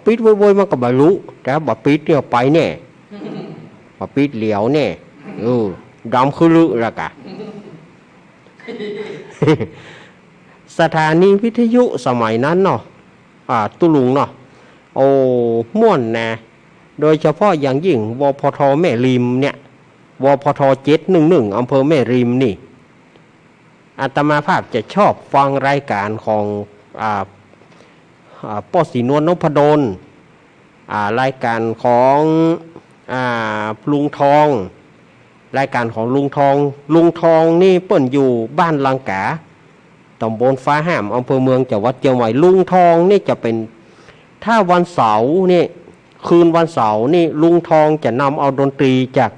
A: ปิดโวยมันก็บรรลุแต่บ่ปิดเนี่ยไปแน่บ่ปิดเหลียวแน่ดำคือลึละกะ สถานีวิทยุสมัยนั้นเนาะตุลุงเนาะม่วนนะโดยเฉพาะอย่างยิ่งวพทแม่ริมเนี่ยวพท711อำเภอแม่ริมนี่อาตมาภาพจะชอบฟังรายการของป้อศรีนวลนพดลรายการของลุงทองรายการของลุงทองนี่เปิ้นอยู่บ้านลังกาตำบลฟ้าห้ามอำเภอเมืองจังหวัดเชียงใหม่ลุงทองนี่จะเป็นถ้าวันเสาร์นี่คืนวันเสาร์นี่ลุงทองจะนำเอาดนตรีจาก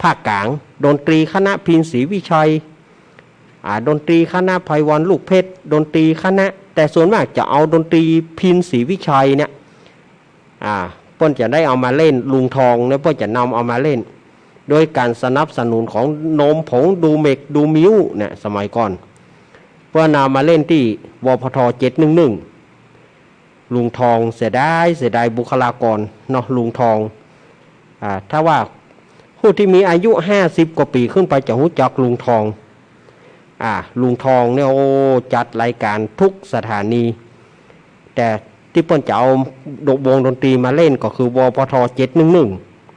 A: ภาคกลางดนตรีคณะพินศรีวิชัยดนตรีคณะไพวันลูกเพชรดนตรีคณะแต่ส่วนมากจะเอาดนตรีพินศรีวิชัยเนี่ยเพิ่นจะได้เอามาเล่นลุงทองเนี่ยเพิ่นจะนำเอามาเล่นโดยการสนับสนุนของนมผงดูเมกดูมิ้วเนี่ยสมัยก่อนเพื่อนำมาเล่นที่วพท711ลุงทองเสียดายบุคลากรเนาะลุงทองถ้าว่า ผู้ที่มีอายุ50 กว่าปีขึ้นไปจะรู้จักลุงทองลุงทองเนี่ยโอ้จัดรายการทุกสถานีแต่ที่เปิ้นจะเอาวงดนตรีมาเล่นก็คือวปท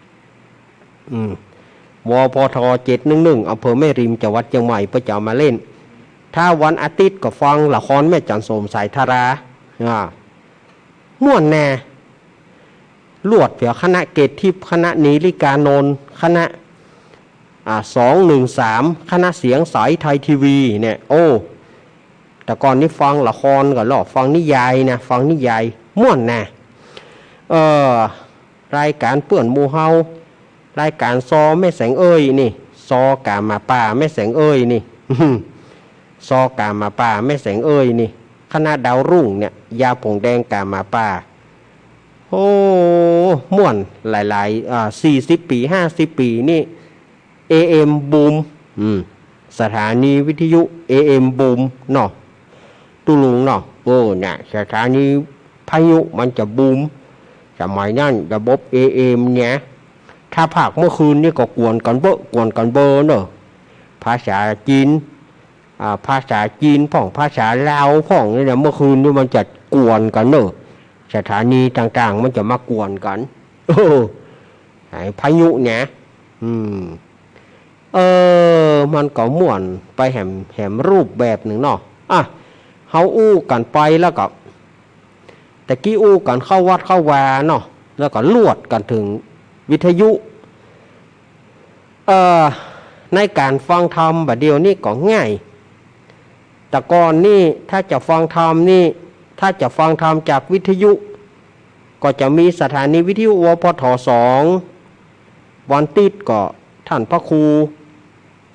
A: 711วปท711อำเภอแม่ริมจังหวัดเชียงใหม่เปิ้นจะเอามาเล่นถ้าวันอาทิตย์ก็ฟังละครแม่จันโสมสายธาราม่วนแน่ลวดเผียคณะเกตทิพย์คณะนีลิกานนท์คณะ213คณะเสียงสายไทยทีวีเนี่ยโอ้แต่ก่อนนี้ฟังละครก็ฟังนิยายนะฟังนิยายม่วนนะรายการเปื่อนหมู่เฮารายการซอแม่แสงเอ้ยนี่ซอกามาป่าแม่แสงเอ้ยนี่ ซอกามาป่าแม่แสงเอ้ยนี่คณะดาวรุ่งเนี่ยยาผงแดงกามาป่าโอ้ม่วนหลาย40 ปี50 ปีนี่ AM บูมสถานีวิทยุ AM บูมเนาะตุลุงเนาะเนี่ยสถานีพายุมันจะบูมสมัยนั้นระบบ AM เนี่ยถ้าภาคเมื่อคืนนี่ก็กวนกันเบอเนอะภาษาจีนภาษาจีนพ่องภาษาลาวพ่องนี่นะเมื่อคืนนี่มันจะกวนกันเนอะสถานีต่างๆมันจะมากวนกันไอ้พายุเนี่ยมันก็ม่วนไปแหมรูปแบบหนึ่งเนาะเฮาอู้กันไปแล้วก็แต่กี้อู้กันเข้าวัดเข้าวาเนาะแล้วก็ลวดกันถึงวิทยุในการฟังธรรมบัดเดียวนี่ก็ง่ายแต่ก่อนนี่ถ้าจะฟังธรรมนี่ถ้าจะฟังธรรมจากวิทยุก็จะมีสถานีวิทยุวปท2วันติดก็ท่านพระครู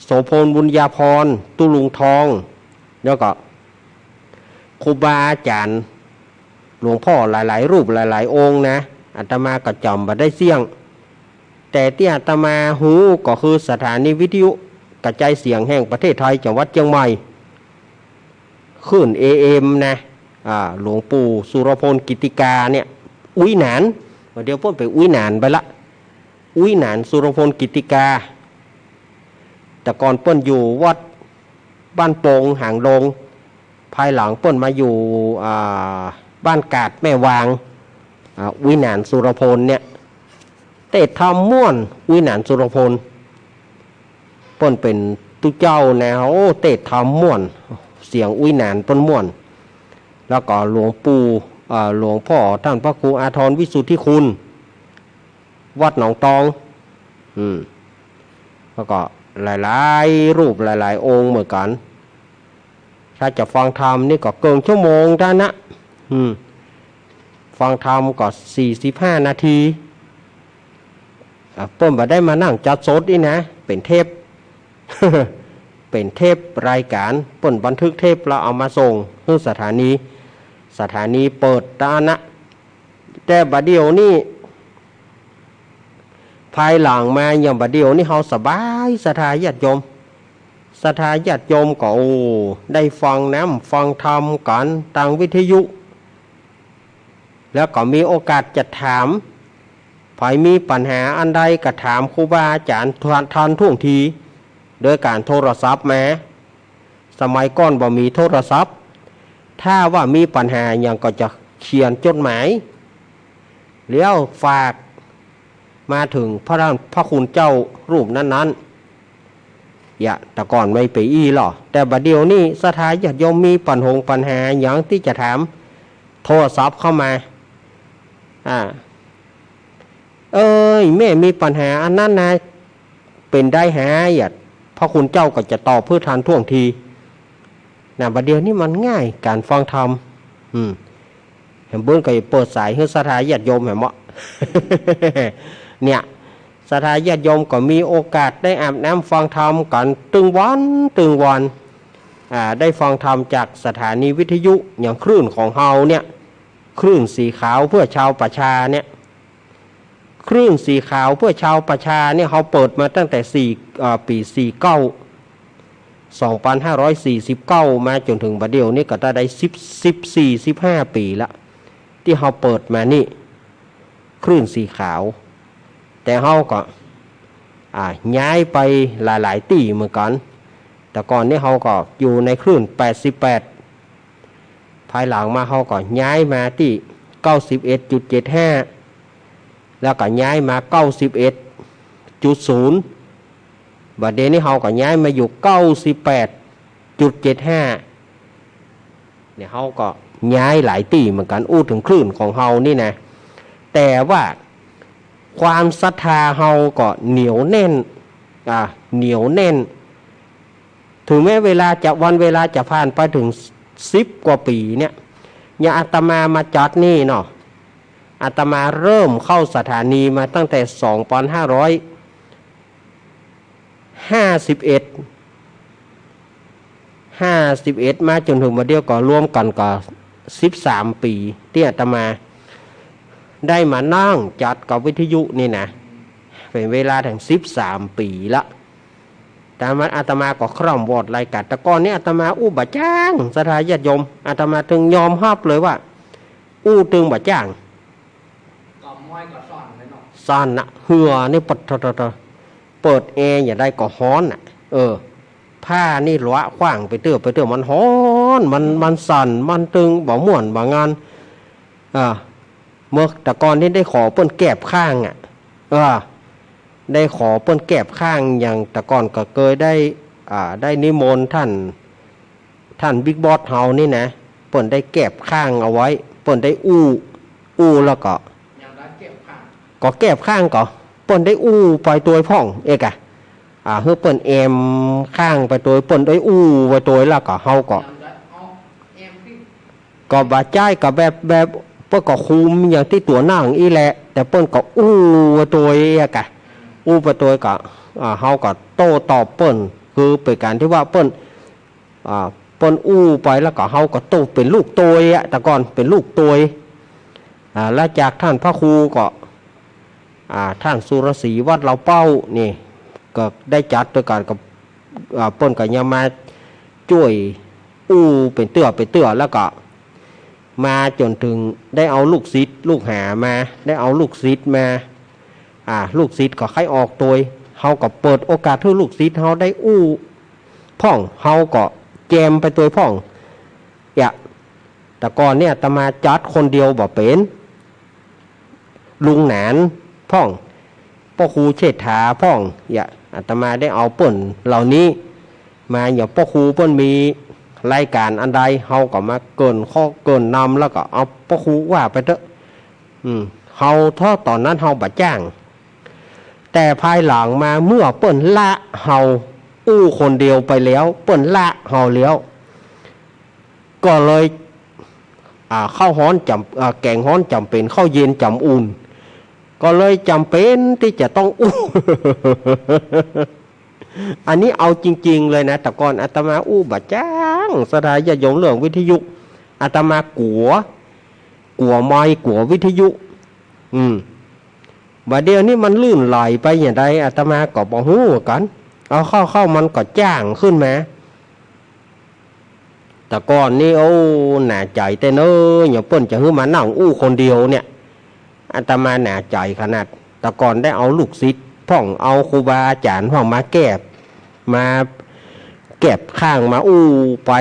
A: โสพลบุญญาพรตุลุงทองแล้วก็ครูบาอาจารย์หลวงพ่อหลายๆรูปหลายๆองค์นะอาตมาก็จำบ่ได้เสี่ยงแต่ที่อาตมาหูก็คือสถานีวิทยุกระจายเสียงแห่งประเทศไทยจังหวัดเชียงใหม่ขึ้น AM นะหลวงปู่สุรพลกิติกาเนี่ยอุ้ยหนานเดี๋ยวพ่นไปอุ้ยหนานไปละอุ้ยหนานสุรพลกิติกาแต่ก่อนเปิ้นอยู่วัดบ้านโป่งหางดงภายหลังเปิ้นมาอยู่บ้านกาดแม่วางวิหนานสุรพลเนี่ยเตะทำม่วนวิหนานสุรพลเปิ้นเป็นตุเจ้าแนวเตะทำม่วนเสียงวิหนานเปิ้นม่วนแล้วก็หลวงปู่หลวงพ่อท่านพระครูอาทรวิสุทธิคุณวัดหนองตองแล้วก็หลายๆรูปหลายๆองค์เหมือนกันถ้าจะฟังธรรมนี่ก็เกินชั่วโมงได้นะฟังธรรมก็45 นาทีเพิ่มมาได้มานั่งจัดสดนี่นะเป็นเทป เป็นเทปรายการเปิ้นบันทึกเทปแล้วเอามาส่งที่สถานีเปิดตานะแต่บัดเดียวนี่ภายหลังมาอย่างบัดเดียวนี่เฮาสบายศรัทธาญาติโยมก็ได้ฟังฟังธรรมกันทางวิทยุแล้วก็มีโอกาสจะถามใครมีปัญหาอันใดก็ถามครูบาอาจารย์ทันท่วงทีโดยการโทรศัพท์มาสมัยก่อนบ่มีโทรศัพท์ถ้าว่ามีปัญหาอย่างก็จะเขียนจดหมายแล้วฝากมาถึงพระคุณเจ้ารูปนั้นแต่ก่อนไม่ไปหรอแต่บัดเดี๋ยวนี้ศรัทธาญาติโยมมีปัญหาอย่างที่จะถามโทรศัพท์เข้ามาแม่มีปัญหาอันนั้นนะเป็นได้หาพระคุณเจ้าก็จะตอบเพื่อทันท่วงทีบัดเดี๋ยวนี้มันง่ายการฟังธรรมเห็นเบิ้ลก็เปิดสายให้ศรัทธาญาติโยมเห็นมั้ย เนี่ยศรัทธาญาติโยมก็มีโอกาสได้อาบน้ำฟังธรรมกันตึงวันได้ฟังธรรมจากสถานีวิทยุอย่างคลื่นของเฮาเนี่ยคลื่นสีขาวเพื่อชาวประชาเนี่ยคลื่นสีขาวเพื่อชาวประชาเนี่ยเฮาเปิดมาตั้งแต่ปี2549มาจนถึงบัดเดี๋ยวนี้ก็ได้14-15 ปีละที่เฮาเปิดมานี่คลื่นสีขาวแต่เฮาก็ ย้ายไปหลายๆที่เหมือนกันแต่ก่อนนี้เขาก็อยู่ในคลื่น88ภายหลังมาเขาก็ย้ายมาที่ 91.75 แล้วก็ย้ายมา 91.0 บัดเดี๋ยวนี้เขาก็ย้ายมาอยู่ 98.75 เนี่ยเขาก็ย้ายหลายที่เหมือนกันอู้ถึงคลื่นของเขานี่นะแต่ว่าความศรัทธาเฮาก็เหนียวแน่นเหนียวแน่นถึงแม้เวลาจะผ่านไปถึง10 กว่าปีเนี่ยอย่างอาตมาจัดนี่เนาะอาตมาเริ่มเข้าสถานีมาตั้งแต่2551มาจนถึงมาเดียวก็รวมกันก็13 ปีที่อาตมาได้มานั่งจัดกับวิทยุนี่นะเป็นเวลาถึง13 ปีละแต่อาตมาก็คร่ำวอดรายการแต่ก่อนนี้อาตมาอู้บะจ้างสถาญาติโยมอาตมาถึงยอมรับเลยว่าอู้ตึงบะจ้าง
B: ก็ม้อยก็ซ่อนเลยเนาะ
A: ซ่อนนะเหือนี่ปดเปิดแอร์อย่าได้ก็ฮ้อนน่ะผ้านี่หลวะขว้างไปเตื้อมันฮ้อนมันสั่นมันตึงบ่ม่วนบ่งานเมื่อแต่ก่อนนี้ได้ขอเปิ้นแก็บข้างได้ขอเปิ้นแก็บข้างอย่างแต่ก่อนก็เคยได้นิมนต์ท่านบิ๊กบอสเฮานี่นะเปิ้นได้แก็บข้างเอาไว้เปิ้นได้อู้แล้วก็
B: อย่างได้เก็บข้าง
A: ก็แก็บข้างก็เปิ้นได้อู้ไปตัวพ่องเอกเฮือเปิ้นแอมข้างไปตัวเปิ้นได้อู้ไปตัวแล้วก็เฮาก็บาดใจกับแบบเปิ้นก็คุมอย่างที่ตัวนั่งอีแหละแต่เปิ้นก็อู้ไปตัวอู้ไปตัวก็เฮาก็โต้ตอบเปิ้นคือเป็นการที่ว่าเปิ้นอู้ไปแล้วก็เฮาก็โต้เป็นลูกตัวแต่ก่อนเป็นลูกตัวแล้วจากท่านพระครูก็ท่านสุรศรีวัดเราเป้านี่ก็ได้จัดด้วยกันกับเปิ้นก็ยังมาช่วยอู้เป็นเตื้อแล้วก็มาจนถึงได้เอาลูกศิษย์ลูกหามาได้เอาลูกศิษย์มาลูกศิษย์ก็ใครออกตัวเฮาก็เปิดโอกาสให้ลูกศิษย์เฮาได้อู้พ่องเฮาก็แจมไปตัวพ่องแต่ก่อนเนี่ยอาตมาจัดคนเดียวบ่เป็นลุงหนานพ่องพ่อครูเชษฐาพ่องอาตมาได้เอาเปิ้นเหล่านี้มาอย่างพ่อครูเปิ้นมีรายการอันใดเฮาก็มาเกินข้อเกินนำแล้วก็เอาพ่อครูว่าไปเถอะเฮาทอดตอนนั้นเฮาบ่จ้างแต่ภายหลังมาเมื่อเปิ้นละเฮาอู้คนเดียวไปแล้วเปิ้นละเฮาแล้วก็เลยข้าวฮ้อนแกงฮ้อนจำเป็นข้าวเย็นจำอุ่นก็เลยจำเป็นที่จะต้องอู้ อันนี้เอาจริงๆเลยนะแต่ก่อนอาตมาอู้บะจ้างสถาญาติโยมเรื่องวิทยุอาตมากัวไม้กัววิทยุบัดเดี๋ยวนี้มันลื่นไหลไปอย่างไรอาตมาก็บ่ฮู้กันเอาเข้ามันก็จ้างขึ้นมาแต่ก่อนนี่หน่าใจแต่เนอย่าเปิ้นจะฮื้อมานั่งอู้คนเดียวเนี่ยอาตมาหน่าใจขนาดแต่ก่อนได้เอาลูกศิษย์พ่องเอาครูบาอาจารย์พ่องมาแก็บข้างมาอู้ไป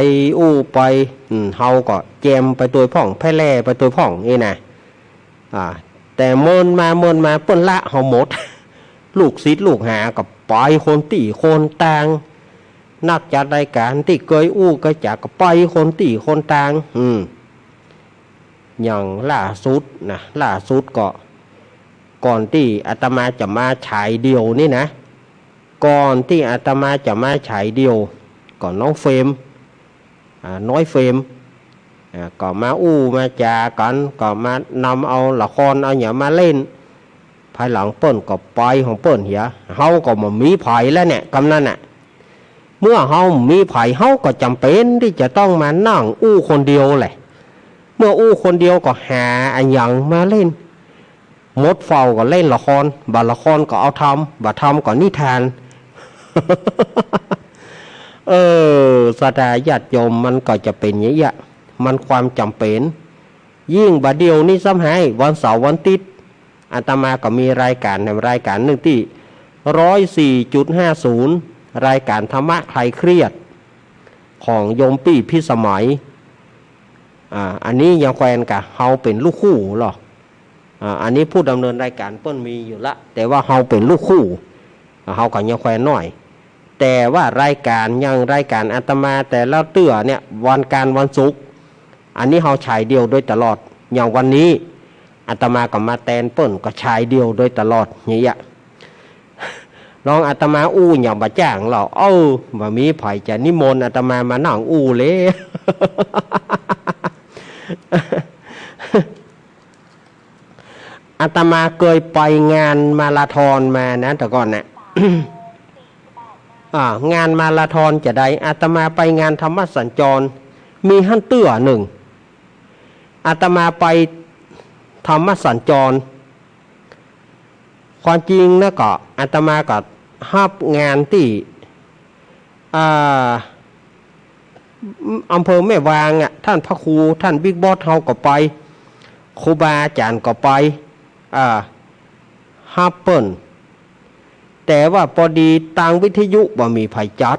A: เฮาก็แจมไปตัวพ่องแพร่แล่ไปตัวพ่องนี่นะแต่เมินมาเปิ้นละเฮาหมดลูกศิษย์ลูกหากับปล่อยคนตีคนต่างนักจัดรายการที่เคยอู้ก็จะก็ปล่อยคนตีคนต่างอย่างล่าสุดก็ก่อนที่อาตมาจะมาฉายเดียวนี่นะก่อนที่อาตมาจะมาฉายเดียวก็น้องเฟรมน้อยเฟรมก็มาอู้มาจากันก็มานำเอาละครเอาอย่างมาเล่นภายหลังเปิ้นก็ไปของเปิ้นเฮาก็มามีไผแล้วเนี่ยกำนั้นน่ะเมื่อเฮามีไผเฮาก็จำเป็นที่จะต้องมานั่งอู้คนเดียวแหละเมื่ออู้คนเดียวก็หาอันอย่างมาเล่นมดเฝ้าก็เล่นละครบัดละครก็เอาทำบัดทำก็นิทาน สถาญาติโยมมันก็จะเป็นอย่างนี้มันความจำเป็นยิ่งบัดเดียวนี่ซ้ำให้วันเสาร์วันอาทิตย์อาตมาก็มีรายการหนึ่งที่ 104.50 รายการธรรมะคลายเครียดของโยมปี้พิสมัยอันนี้ยังแควนกะเฮาเป็นลูกคู่หรออันนี้ผู้ดำเนินรายการเปิ้นมีอยู่ละแต่ว่าเฮาเป็นลูกคู่เฮาก็ยังแควนน้อยแต่ว่ารายการอาตมาแต่ละเตื้อเนี่ยวันศุกร์อันนี้เฮาฉายเดียวโดยตลอดอย่างวันนี้อาตมากับมาแตนเปิ้นก็ฉายเดียวโดยตลอดอย่างเงี้ยลองอาตมาอู้อย่างบะจ้างเราบ่มีไผจะนิมนต์อาตมามานั่งอู้เลยอาตมาเคยไปงานมาราธอนมานะแต่ก่อนน่ะ งานมาราธอนจะได้อาตมาไปงานธรรมสัญจรมีหั่นเตื้อหนึ่งอาตมาไปธรรมสัญจรความจริงนะก็อาตมาก็ฮับงานที่อำเภอแม่วางท่านพระครูท่านบิ๊กบอสเฮาก็ไปครูบาอาจารย์ก็ไปฮับเปิ้นแต่ว่าพอดีทางวิทยุบ่มีไผจัด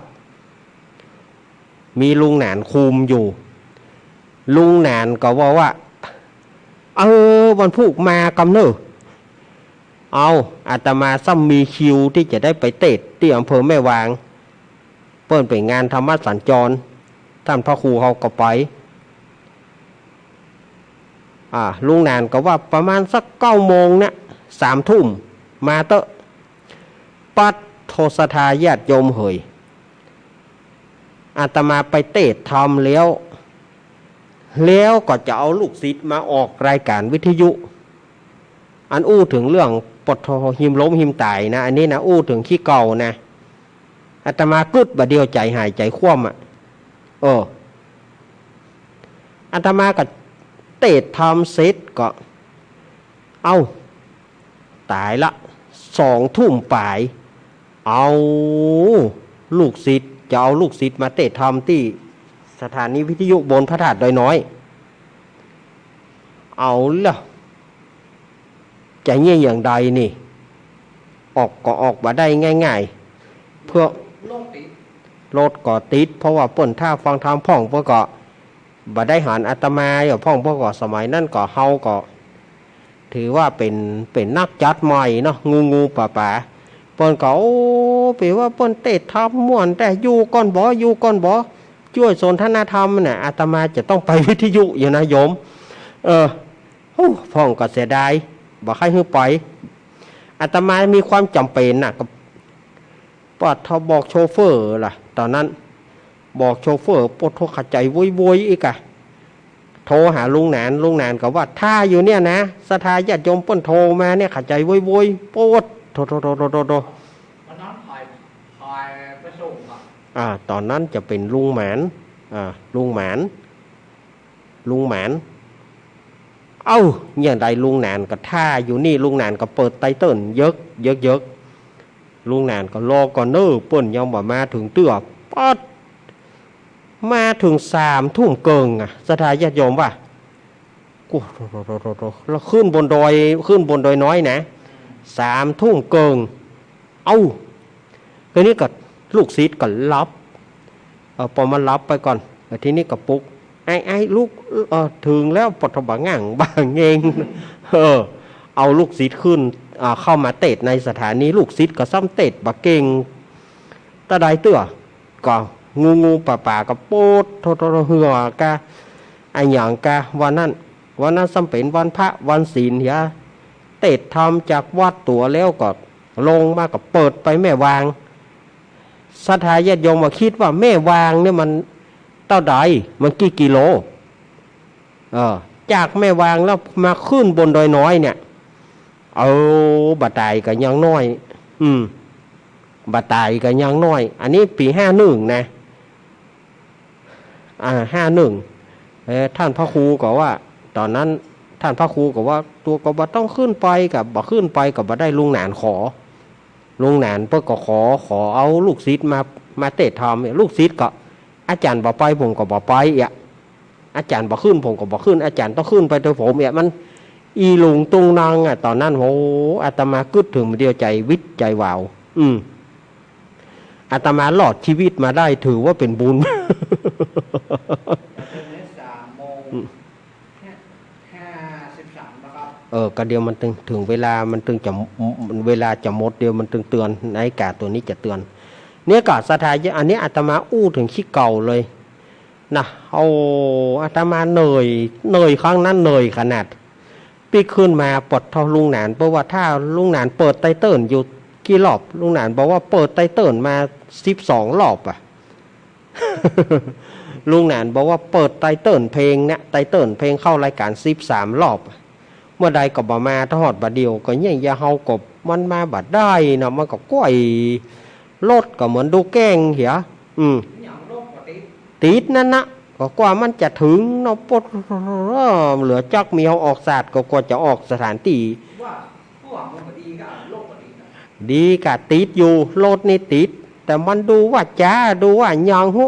A: มีลุงหนานคุมอยู่ลุงหนานก็ว่าวันพุกมากำเนิดอาตมาซ้ำมีคิวที่จะได้ไปเตะที่อำเภอแม่วางเปิ้นไปงานธรรมสัญจรท่านพระครูเขาก็ไปลุงนานก็ว่าประมาณสัก9 โมงเนี่ย3 ทุ่มมาเตอะปัดโทสทาญาติโยมเหยอาตมาไปเตะทำแล้วก็จะเอาลูกศิษย์มาออกรายการวิทยุอันอู้ถึงเรื่องปดหิมล้มหิมตายนะอันนี้นะอู้ถึงขี้เก่านะอาตมากึดบะเดียวใจหายใจคว่ำอาตมาก็เตะทำเสร็จก็ตายละ2 ทุ่มป่ายเอาลูกศิษย์จะเอาลูกศิษย์มาเตะทำที่สถานีวิทยุบนพระธาตุดอยน้อยเอาล่ะจะเงี้ยอย่างใดนี่ออกมาได้ง่ายๆเพื่อรถก็ติดเพราะว่าเปิ้นท่าฟังธรรมพ่องเพื่อก็บ่ได้หันอาตมาอย่างพ่องเพื่อก็สมัยนั้นก็เฮาก็ถือว่าเป็นนักจัดใหม่เนาะงูป่าเปิ้นก็แปลว่าเปิ้นเตะทำม่วนแต่อยู่ก่อนบ่ช่วยสนทนาธรรมน่ะอาตมาจะต้องไปวิทยุอยู่นะโยมพ่องก็เสียดายบ่ให้ฮื้อไปอาตมามีความจำเป็นน่ะกับปัดเขาบอกโชเฟอร์ล่ะตอนนั้นบอกโชเฟอร์ปวดโทรขัดใจวุ้ยอีกโทรหาลุงหนานก็ว่าถ้าอยู่เนี่ยนะสถาญาติโยมเปิ้นโทรมาเนี่ยขัดใจวุ้ยปวดโท
B: วันนั้นถ่ายไปส่ง
A: ตอนนั้นจะเป็นลุงหมานอย่างใดลุงหนานก็ท่าอยู่นี่ลุงหนานก็เปิดไตเติ้ลเยอะลุงหนานก็รอก่อนเปิ้นยังบ่มาถึงเตื้อปัดมาถึง3 ทุ่มเกิงสถาญาติโยมว่ากูแล้วขึ้นบนดอยน้อยนะ3 ทุ่มเกิงทีนี้ก็ลูกศิษย์ก็รับพอมารับไปก่อนทีนี้ก็ปลุกไอ้ลูกถึงแล้วปฐมง่างบางเองเอาลูกศิษย์ขึ้นเข้ามาเตะในสถานีลูกศิษย์ก็ซ้ำเตะบะเก่งตะไดเตื้อก็งูป่าก็โปดโทเหือกะไอ้หยังกะวันนั้นซ้ำเป็นวันพระวันศีลเหี้ยเตะทำจากวัดตัวแล้วก็ลงมาก็เปิดไปแม่วางศรัทธาญาติโยมว่าคิดว่าแม่วางเนี่ยมันเท่าใดมันกี่กิโลจากแม่วางแล้วมาขึ้นบนดอยน้อยเนี่ยบาตายก็ยังน้อยบาตายก็ยังน้อยอันนี้ปี51นะ51ท่านพระครูก็ว่าตอนนั้นท่านพระครูก็ว่าตัวก็บ่ต้องขึ้นไปกับบ่ขึ้นไปกับบ่ได้ลุงหนานขอลุงหนานเพิ่นก็ขอเอาลูกศิษย์มาเตะทำลูกศิษย์ก็อาจารย์บ่ไปผมก็บ่ไปอาจารย์บ่ขึ้นผมก็บ่ขึ้นอาจารย์ต้องขึ้นไปโดยผมมันอีหลงตุงนางตอนนั้นโหอาตมากึดถึงเดียวใจวิทย์ใจวาว อาตมาหลอดชีวิตมาได้ถือว่าเป็นบุญ ก็เดียวมันถึงเวลามันจะเวลาจะหมดเดียวมันเตือนนาฬิกาตัวนี้จะเตือนเนี่ยก็สถาอันนี้อาตมาอู้ถึงขี้เก่าเลยนะอาตมาเหนื่อยครั้งนั้นเหนื่อยขนาดปีขึ้นมาปลดเท่าลุงหนานเพราะว่าถ้าลุงหนานเปิดไตเติ้ลอยู่กี่รอบลุงหนานบอกว่าเปิดไตเติ้ลมา12 รอบอ่ะ ลุงหนานบอกว่าเปิดไตเติ้ลเพลงเนี่ยไตเติ้ลเพลงเข้ารายการ13 รอบเมื่อใดก็บ่มาทอดบัดเดียวก็ยังอย่าเฮากบมันมาบัดได้นะมันก็ก้อยรถก็เหมือนดูแกงเหี้ยติดนั่นนะก็กว่ามันจะถึงเนาะปดเหลือจักมีเอาออกศาสตร์ก็กว่าจะออกสถานที่ดีกะติดอยู่รถนี่ติดแต่มันดูว่าจ้าดูว่ายังหุ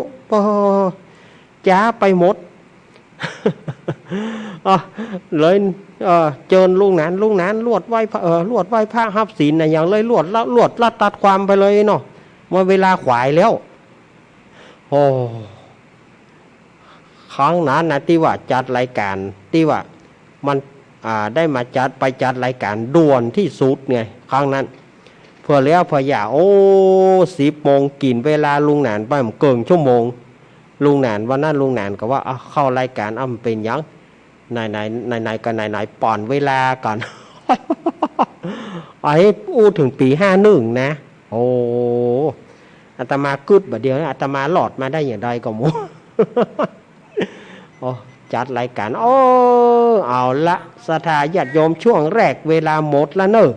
A: จ้าไปหมด เลยเจิญลุงหนานลวดไหว้พระฮับศีลนะอย่างเลยลวดลัดตัดความไปเลยเนาะเมื่อเวลาขวายแล้วโอ้ครั้งนั้นนะที่ว่าจัดรายการที่ว่ามันได้มาจัดรายการด่วนที่สุดไงครั้งนั้นเพื่อแล้วพออย่า10 โมงกินเวลาลุงหนานไปมันเกินชั่วโมงลุงหนานวันนั้นลุงหนานก็ว่าเข้ารายการเป็นยังไหนกันไหนป่อนเวลาก่อน ไอ้อู้ถึงปี51นะโอ้อาตมากึดบัดเดียวอาตมาหลอดมาได้อย่างไรก็มู จัดรายการเอาละศรัทธาญาติโยมช่วงแรกเวลาหมดแล้วเนอะ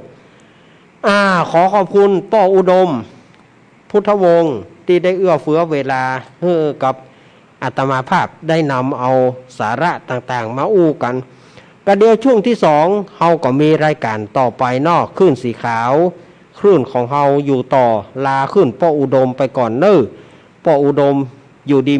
A: ขอขอบคุณป้ออุดมพุทธวงศ์ที่ได้เอื้อเฟื้อเวลากับอาตมาภาพได้นำเอาสาระต่างๆมาอู้กันกระเดียวช่วงที่2เฮาก็มีรายการต่อไปนอกคลื่นสีขาวคลื่นของเฮาอยู่ต่อลาขึ้นป้ออุดมไปก่อนเนอะป้ออุดมอยู่ดี